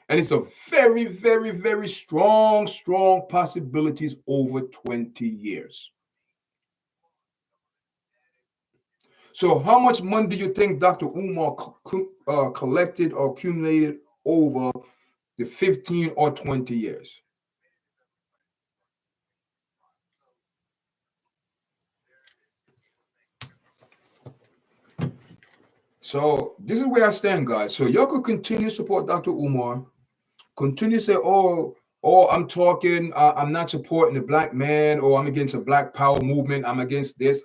And it's a very, very, very strong possibilities over 20 years. So how much money do you think Dr. Umar collected or accumulated over the 15 or 20 years? So this is where I stand, guys. So y'all could continue to support Dr. Umar. Continue to say, oh, I'm talking, I'm not supporting the black man, or I'm against a black power movement. I'm against this.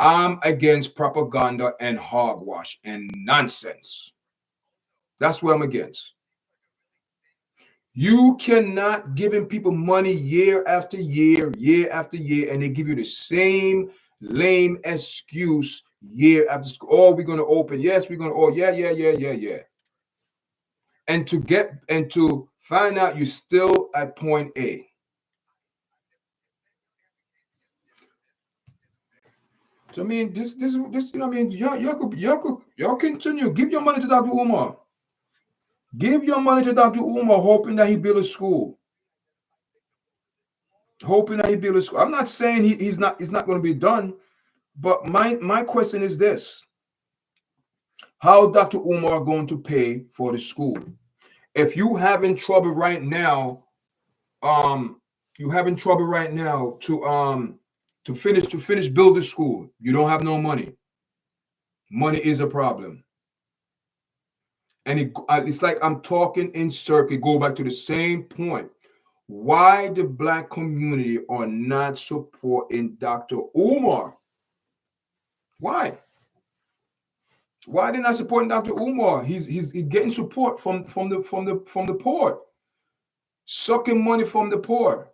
I'm against propaganda and hogwash and nonsense. That's what I'm against. You cannot giving people money year after year, and they give you the same lame excuse year after school. Oh, we're gonna open. Yes, we're gonna. Oh, yeah. And to find out you're still at point A. So I mean, this, you know, what I mean, y'all continue. Give your money to Dr. Umar. Give your money to Dr. Umar, hoping that he build a school. Hoping that he build a school. I'm not saying he's not going to be done, but my question is this: how Dr. Umar going to pay for the school? If you having trouble right now, you having trouble right now to finish build the school. You don't have no money. Money is a problem. And it's like I'm talking in circle. Go back to the same point. Why the black community are not supporting Dr. Umar? Why? Why they're not supporting Dr. Umar? He's getting support from the poor, sucking money from the poor.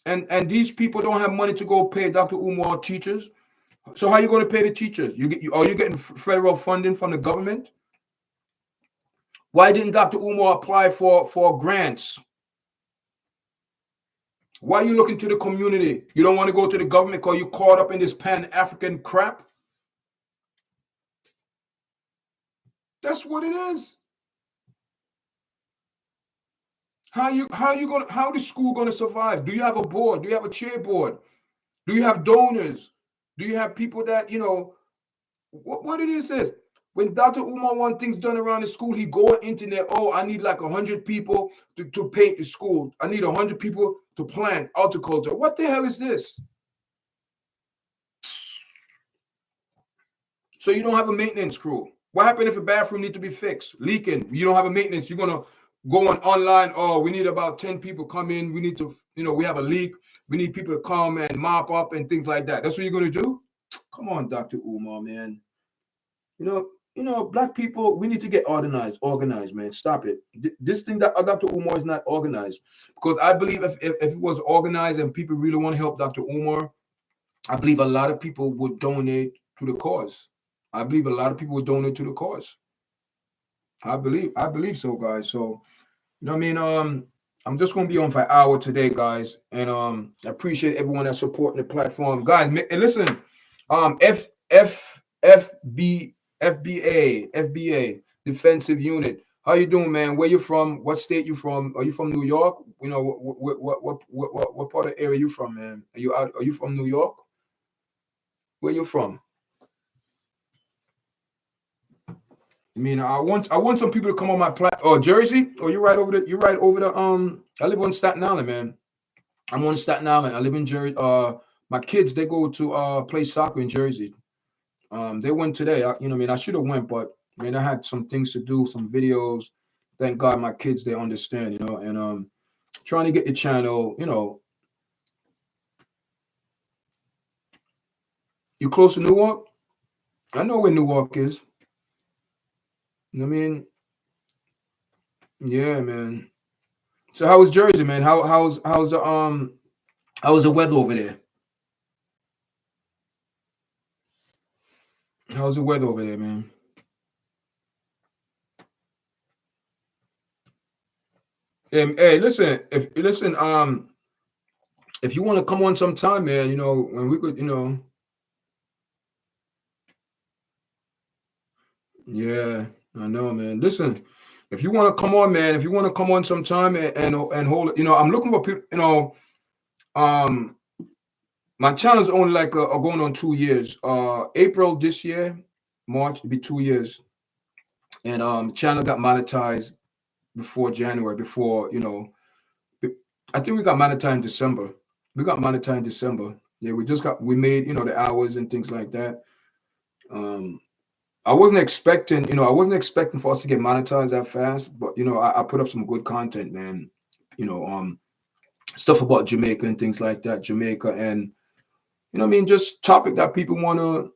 And these people don't have money to go pay Dr. Umar teachers. So how are you going to pay the teachers? Are you getting federal funding from the government? Why didn't Dr. Umar apply for grants? Why are you looking to the community? You don't want to go to the government because you're caught up in this Pan-African crap? That's what it is. How the school gonna survive? Do you have a board? Do you have a chair board? Do you have donors? Do you have people that, you know, what it is this? When Dr. Umar wants things done around the school, he go on internet. Oh, I need like 100 people to paint the school. I need 100 people to plant horticulture. What the hell is this? So you don't have a maintenance crew. What happened if a bathroom needs to be fixed, leaking? You don't have a maintenance. You're gonna go online. Oh, we need about 10 people come in. We need to, you know, we have a leak. We need people to come and mop up and things like that. That's what you're gonna do? Come on, Dr. Umar, man. You know, black people, we need to get organized, man. Stop it. This thing that Dr. Umar is not organized. Because I believe if it was organized and people really want to help Dr. Umar, I believe a lot of people would donate to the cause. I believe a lot of people would donate to the cause. I believe so, guys. So, you know what I mean? I'm just gonna be on for an hour today, guys. And I appreciate everyone that's supporting the platform. Guys, and listen, FBA defensive unit. How you doing, man? Where you from? What state you from? Are you from New York? You know, what part of the area you from, man? Are you from New York? Where you from? I mean, I want some people to come on my platform. Oh, Jersey? Oh, you're right over the I live on Staten Island, man. I'm on Staten Island. I live in Jersey. My kids, they go to play soccer in Jersey. They went today. You know what I mean? I should have went, but I mean, I had some things to do, some videos. Thank God my kids, they understand, you know, and trying to get the channel, you know. You close to Newark? I know where Newark is. I mean, yeah, man. So how was Jersey, man? How's the weather over there? How's the weather over there, man? Hey, listen, if you want to come on sometime, man, you know, when we could, you know. Yeah, I know, man. Listen, if you want to come on, man, if you want to come on sometime and hold it, you know, I'm looking for people, you know, my channel is only like going on 2 years. April this year, March, it'll be 2 years. And the channel got monetized before January, before, you know, I think we got monetized in December. We got monetized in December. Yeah, we made, you know, the hours and things like that. I wasn't expecting for us to get monetized that fast, but you know, I put up some good content, man. You know, stuff about Jamaica and things like that. Jamaica and you know what I mean, just topic that people want to,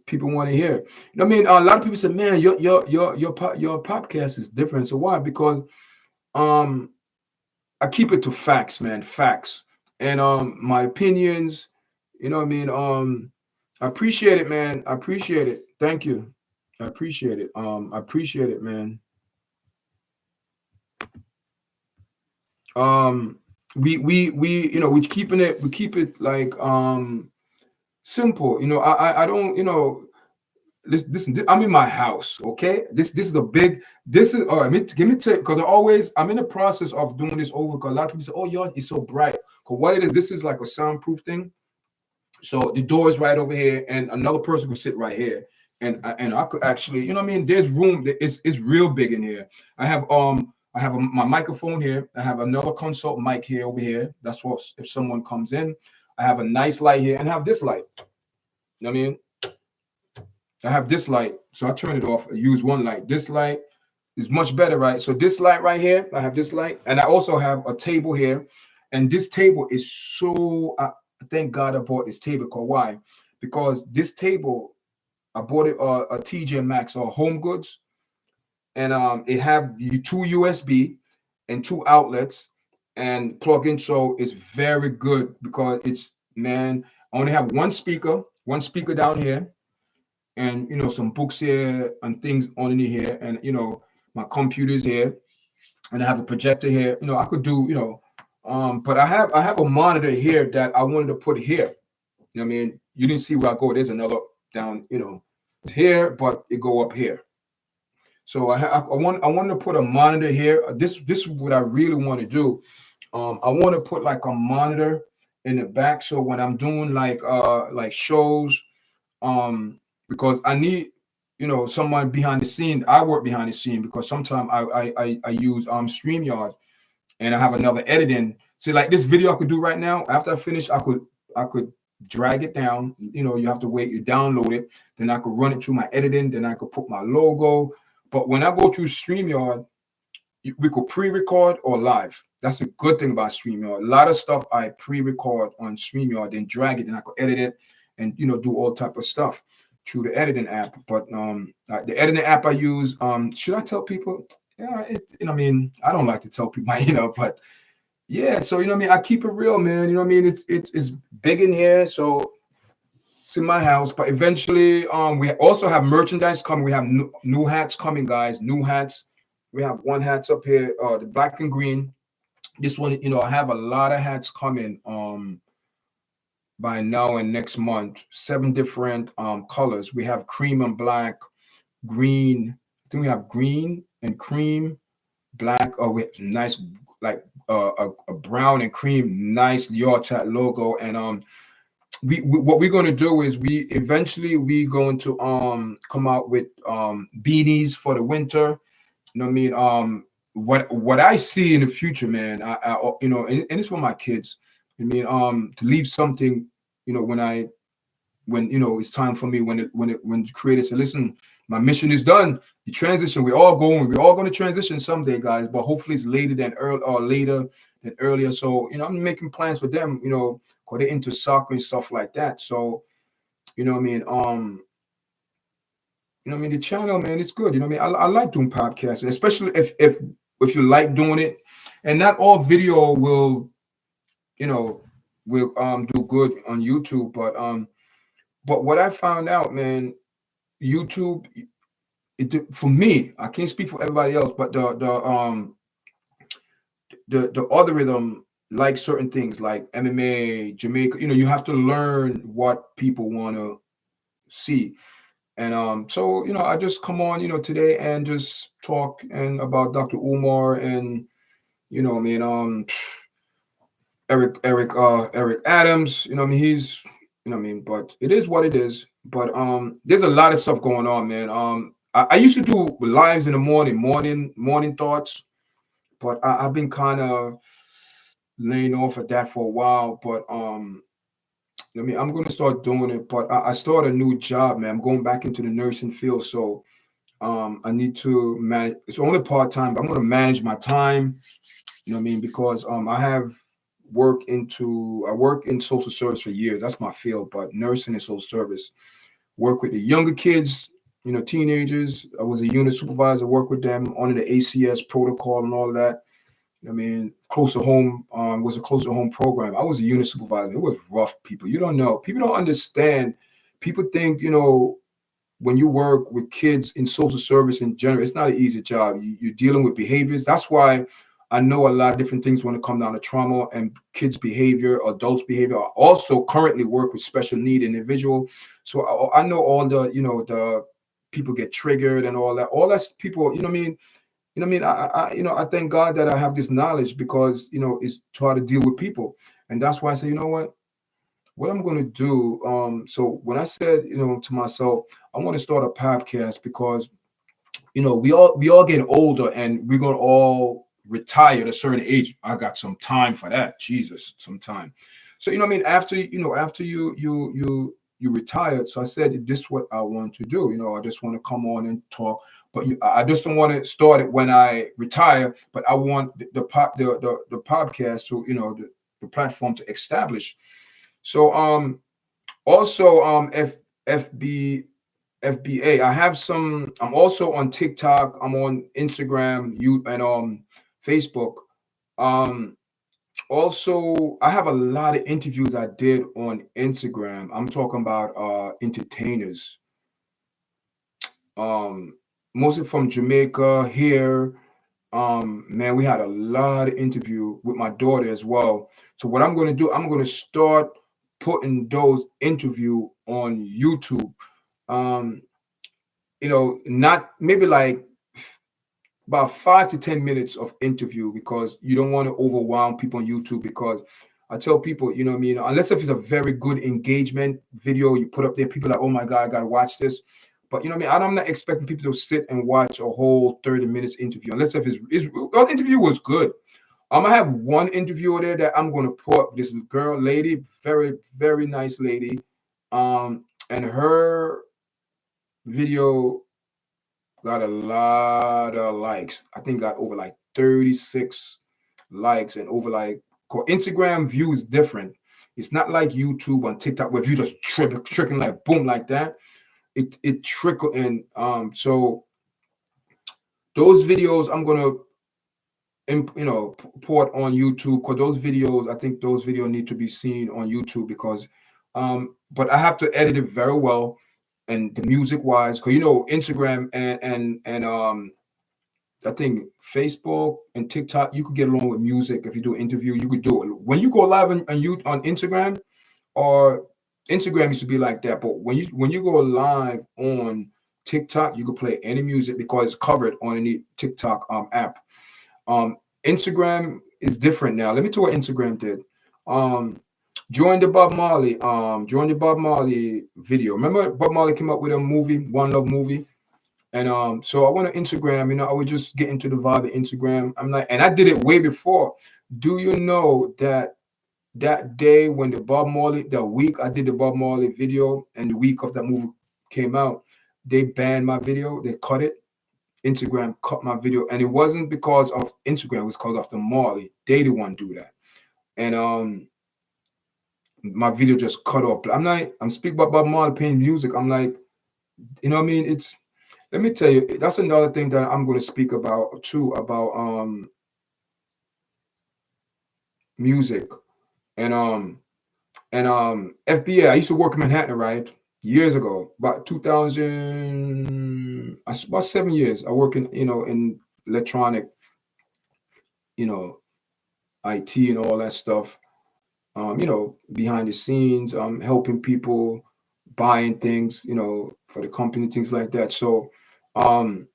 people want to hear. You know what I mean? A lot of people say, man, your podcast is different. So why? Because um I keep it to facts, man, facts. And my opinions, you know what I mean? I appreciate it, man. I appreciate it. Thank you. I appreciate it. I appreciate it, man. Um we keeping it, we keep it like simple. I don't, listen, I'm in my house, okay? This is a big, this is all right. Give me because I'm in the process of doing this over because a lot of people say, oh, it's so bright. Because what it is, this is like a soundproof thing. So the door is right over here, and another person could sit right here, and I could actually, you know what I mean? There's room. It's real big in here. I have my microphone here. I have another consult mic here over here. That's what if someone comes in. I have a nice light here, and I have this light. You know what I mean? I have this light, so I turn it off. I use one light. This light is much better, right? So this light right here, I have this light, and I also have a table here, and this table is so. Thank God I bought this table. Cause why? Because this table, I bought it a TJ Maxx or Home Goods, and it have two USB and two outlets and plug in. So it's very good because it's, man. I only have one speaker down here, and some books here and things on in here, and my computer's here, and I have a projector here. I could do, but I have a monitor here that I wanted to put here. You know what I mean? You didn't see where I go. There's another down, here, but it go up here. So I wanted to put a monitor here. This is what I really want to do. I want to put like a monitor in the back, so when I'm doing like shows, because I need, someone behind the scene. I work behind the scene because sometimes I use StreamYard, and I have another editing. See, like this video I could do right now. After I finish, I could drag it down. You have to wait. You download it, then I could run it through my editing. Then I could put my logo. But when I go through StreamYard, we could pre-record or live. That's a good thing about StreamYard. A lot of stuff I pre-record on StreamYard, then drag it, and I could edit it, and do all type of stuff through the editing app. But the editing app I use, should I tell people? Yeah, I mean, I don't like to tell people, but yeah. So what I mean, I keep it real, man. You know what I mean? It's big in here, so it's in my house. But eventually, we also have merchandise coming. We have new hats coming, guys. New hats. We have one hats up here, the black and green. This one, I have a lot of hats coming. By now and next month, 7 different colors. We have cream and black, green. I think we have green and cream, black. Oh, we have nice, like a brown and cream, nice YARDCHAT logo. And we what we're going to do is we going to come out with beanies for the winter. You know what I mean? What I see in the future, man, and it's for my kids. I mean, to leave something, when it's time for me, when the creator said, listen, my mission is done. The transition, we're all going to transition someday, guys, but hopefully it's later than early or later than earlier. So, I'm making plans for them, because they're into soccer and stuff like that. So, you know what I mean? The channel, man, it's good. You know what I mean? I like doing podcasts, especially if you like doing it. And not all video will do good on YouTube, but what I found out, man, YouTube, for me, I can't speak for everybody else, but the algorithm like certain things like MMA, Jamaica. You have to learn what people want to see. And so I just come on today and just talk and about Dr. Umar, and I mean Eric Adams. I mean, he's I mean, but it is what it is. But there's a lot of stuff going on, man. I used to do lives in the morning thoughts, but I've been kind of laying off at that for a while. But I mean, I'm gonna start doing it. But I started a new job, man. I'm going back into the nursing field, so I need to manage. It's only part time, but I'm gonna manage my time. You know what I mean? Because I have work in social service for years. That's my field, but nursing and social service. Work with the younger kids, teenagers. I was a unit supervisor, work with them on the ACS protocol and all of that. I mean, close to home was a close to home program. I was a unit supervisor. It was rough, people. You don't know. People don't understand. People think, when you work with kids in social service in general, it's not an easy job. You're dealing with behaviors. That's why I know a lot of different things when it comes down to trauma and kids' behavior, adults' behavior. I also currently work with special need individual. So I know all the people get triggered and all that. All that's people, you know what I mean? I thank God that I have this knowledge because, it's to how to deal with people. And that's why I say, you know what I'm going to do. So when I said, to myself, I want to start a podcast because, we all get older and we're going to all retire at a certain age. I got some time for that. Jesus, some time. So, after you retired. So I said, this is what I want to do. I just want to come on and talk, but I just don't want to start it when I retire, but I want the podcast to, the platform to establish. So also FB FBA. I have some. I'm also on TikTok. I'm on Instagram, you and Facebook. Um, Also, I have a lot of interviews I did on Instagram. I'm talking about entertainers. Um, Mostly from Jamaica here. Man, we had a lot of interview with my daughter as well. So what I'm going to do, I'm going to start putting those interview on YouTube. Um, not maybe like about 5 to 10 minutes of interview because you don't want to overwhelm people on YouTube because I tell people, you know what I mean, unless if it's a very good engagement video you put up there, people are like, oh my God, I gotta watch this. But you know what I mean? I'm not expecting people to sit and watch a whole 30 minutes interview unless if the interview was good. I'm gonna have one interviewer there that I'm gonna put this girl, lady, very, very nice lady. And her video got a lot of likes. I think got over like 36 likes and over like Instagram view is different. It's not like YouTube on TikTok where you just trickling like boom like that. It trickle in. So those videos I'm gonna port on YouTube because those videos I think those videos need to be seen on YouTube because but I have to edit it very well and the music wise because Instagram and I think Facebook and TikTok, you could get along with music. If you do an interview, you could do it. When you go live on Instagram, or Instagram used to be like that, but when you go live on TikTok, you could play any music because it's covered on any TikTok app. Instagram is different now. Let me tell you what Instagram did. Join the Bob Marley video. Remember Bob Marley came up with a movie, One Love movie? And so I went to Instagram, I would just get into the vibe of Instagram. I'm like, and I did it way before. Do you know that day when the week I did the Bob Marley video and the week of that movie came out, they banned my video, they cut it. Instagram cut my video, and it wasn't because of Instagram, it was because of the Marley. They the one do that. And my video just cut off. But I'm speaking about Bob Marley playing music. I'm like, you know what I mean? Let me tell you, that's another thing that I'm going to speak about too, about music and FBA. I used to work in Manhattan, right? Years ago, about 2000, about 7 years. I work in electronic, you know, IT and all that stuff. Behind the scenes, helping people, buying things, for the company, things like that. So, um,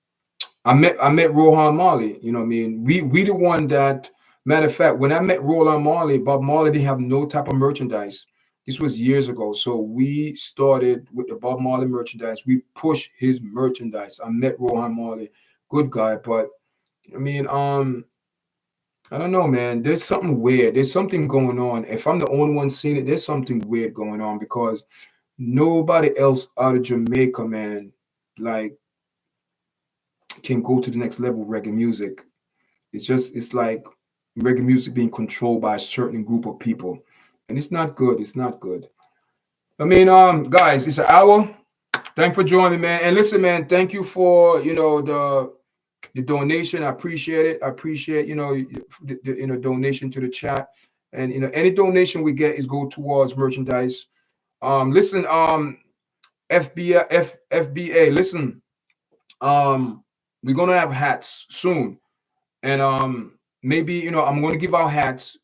I met Rohan Marley. You know what I mean? We the one that, matter of fact, when I met Roland Marley, Bob Marley didn't have no type of merchandise. This was years ago. So we started with the Bob Marley merchandise. We pushed his merchandise. I met Rohan Marley, good guy, but I mean, I don't know, man. There's something weird. There's something going on. If I'm the only one seeing it, there's something weird going on because nobody else out of Jamaica, man, like can go to the next level reggae music. It's like reggae music being controlled by a certain group of people, and it's not good. It's not good. I mean, guys, it's an hour. Thanks for joining, man. And listen, man, thank you for the donation. I appreciate it. I appreciate the donation to the chat, and any donation we get is go towards merchandise. Listen, FBA, listen, we're gonna have hats soon, and maybe I'm gonna give out hats.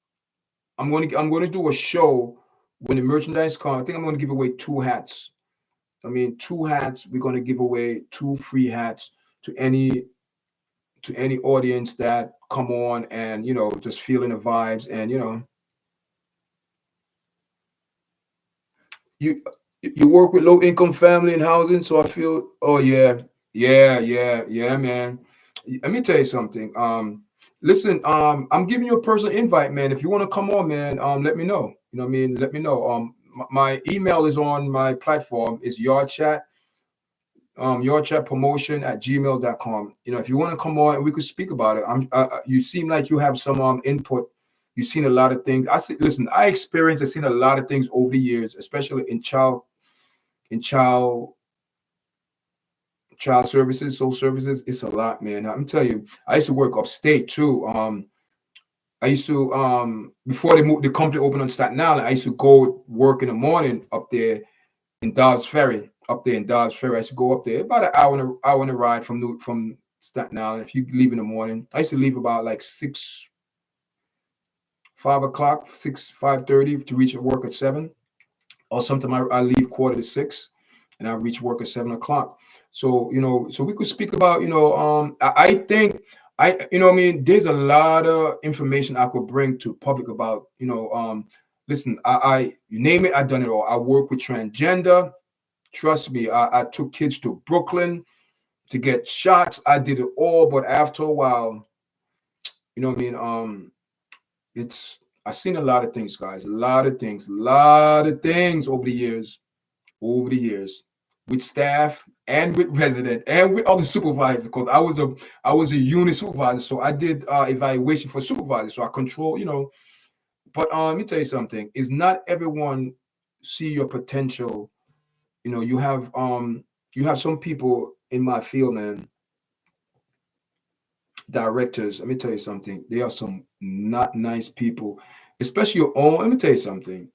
I'm gonna do a show when the merchandise comes. I think I'm gonna give away 2 hats. I mean, 2 hats. We're gonna give away 2 free hats to any audience that come on and just feeling the vibes, and you you work with low income family and housing, so I feel, oh yeah, yeah, man. Let me tell you something. Listen, I'm giving you a personal invite, man. If you want to come on, man, let me know. You know what I mean? Let me know. My email is on my platform. It's YARDCHAT. YARDCHATpromotion@gmail.com. If you want to come on, we could speak about it. You seem like you have some input. You've seen a lot of things. Listen, I've seen a lot of things over the years, especially in child services, social services. It's a lot, man. I'm telling you, I used to work upstate too. I used to before the company opened on Staten Island, I used to go work in the morning up there in Dobbs Ferry. Up there in Dobbs Ferry, I used to go up there about an hour and a ride from Staten Island. If you leave in the morning, I used to leave about like 5 o'clock, 5:30 to reach at work at 7. Or sometimes I leave 5:45 and I reach work at 7 o'clock. So so we could speak about I think I mean, there's a lot of information I could bring to public about listen, I you name it, I've done it all. I work with transgender. Trust me, I took kids to Brooklyn to get shots. I did it all, but after a while, you know what I mean? I've seen a lot of things, guys. A lot of things over the years, with staff and with resident and with other supervisors. Because I was a unit supervisor, so I did evaluation for supervisors. So I control, But let me tell you something: is not everyone see your potential. You have some people in my field, man. Directors, let me tell you something. They are some not nice people, especially your own. Let me tell you something.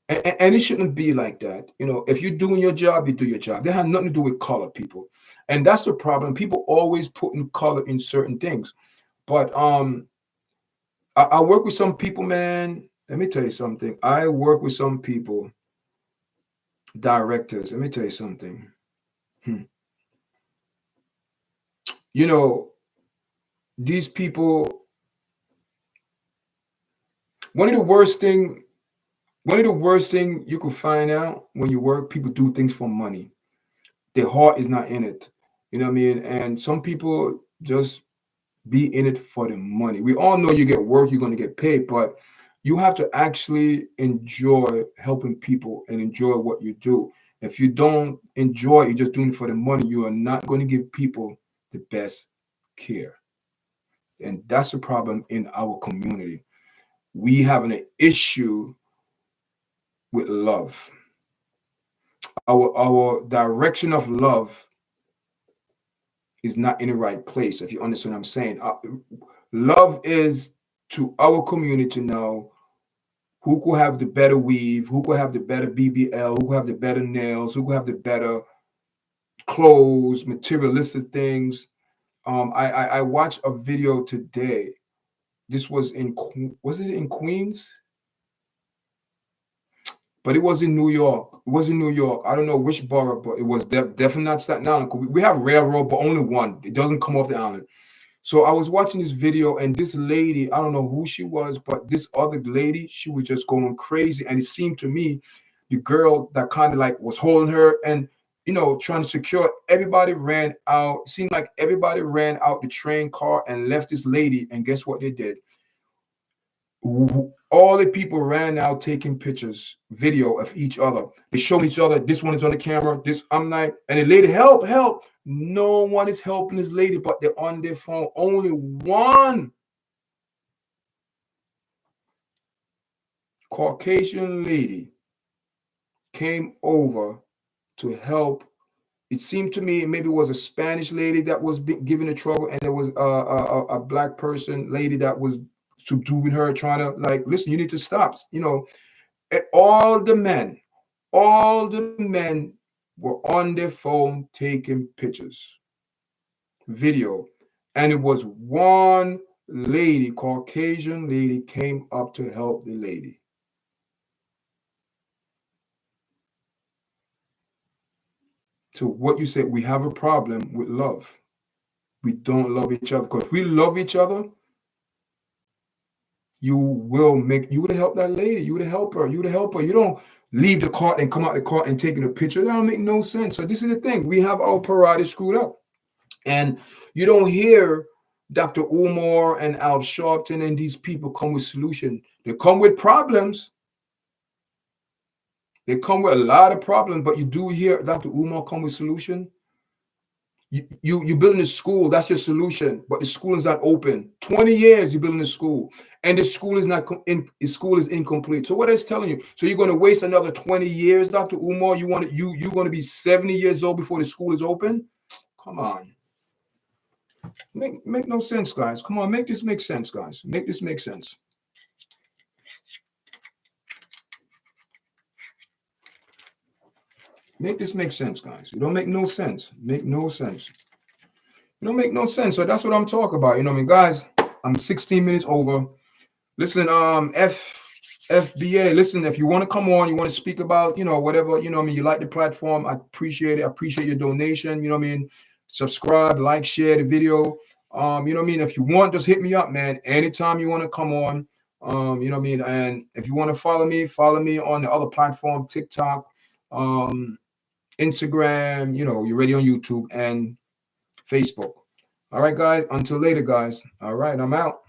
And it shouldn't be like that. If you're doing your job, you do your job. They have nothing to do with color, people. And that's the problem. People always put in color in certain things. But I work with some people, man. Let me tell you something. I work with some people, directors. Let me tell you something. These people, one of the worst thing you could find out when you work, people do things for money. Their heart is not in it. You know what I mean? And some people just be in it for the money. We all know you get work, you're going to get paid, but you have to actually enjoy helping people and enjoy what you do. If you don't enjoy it, you're just doing it for the money, you are not going to give people the best care. And that's the problem in our community. We have an issue with love. Our direction of love is not in the right place, if you understand what I'm saying. Love is to our community now who could have the better weave, who could have the better BBL, who could have the better nails, who could have the better clothes, materialistic things. I watched a video today. This was was it in Queens? But it was in New York. It was in New York. I don't know which borough, but it was definitely not Staten Island. We have railroad, but only one. It doesn't come off the island. So I was watching this video, and this lady, I don't know who she was, but this other lady, she was just going crazy. And it seemed to me, the girl that kind of like was holding her and, trying to secure, everybody ran out. It seemed like everybody ran out the train car and left this lady. And guess what they did? All the people ran out taking pictures, video of each other. They showed each other. This one is on the camera. I'm like, and the lady, help. No one is helping this lady, but they're on their phone. Only one Caucasian lady came over to help. It seemed to me maybe it was a Spanish lady that was given the trouble, and there was a black person lady that was subduing her, trying to like, listen, you need to stop. You know, and all the men were on their phone taking pictures, video, and it was one lady, Caucasian lady, came up to help the lady. So what you said, we have a problem with love. We don't love each other, because if we love each other, you would help that lady, you would help her, you would help her. You don't leave the cart and come out the cart and taking a picture. That don't make no sense. So this is the thing. We have our priorities screwed up. And you don't hear Dr. Umar and Al Sharpton and these people come with solution. They come with problems. They come with a lot of problems, but you do hear Dr. Umar come with solution. You building a school, that's your solution, but the school is not open. 20 years you're building a school, and the school is not the school is incomplete. So what is telling you? So you're going to waste another 20 years, Dr. Umar? You're going to be 70 years old before the school is open? Come on. Make no sense, guys. Come on, make this make sense, guys. Make this make sense. Make this make sense, guys. You don't make no sense. Make no sense. You don't make no sense. So that's what I'm talking about. You know what I mean, guys? I'm 16 minutes over. Listen, FBA, listen, if you want to come on, you want to speak about, you know, whatever, you know what I mean, you like the platform, I appreciate it. I appreciate your donation, you know what I mean? Subscribe, like, share the video. You know what I mean? If you want, just hit me up, man. Anytime you want to come on, you know what I mean? And if you want to follow me on the other platform, TikTok, Instagram, you know, you're ready on YouTube and Facebook. All right, guys. Until later, guys. All right, I'm out.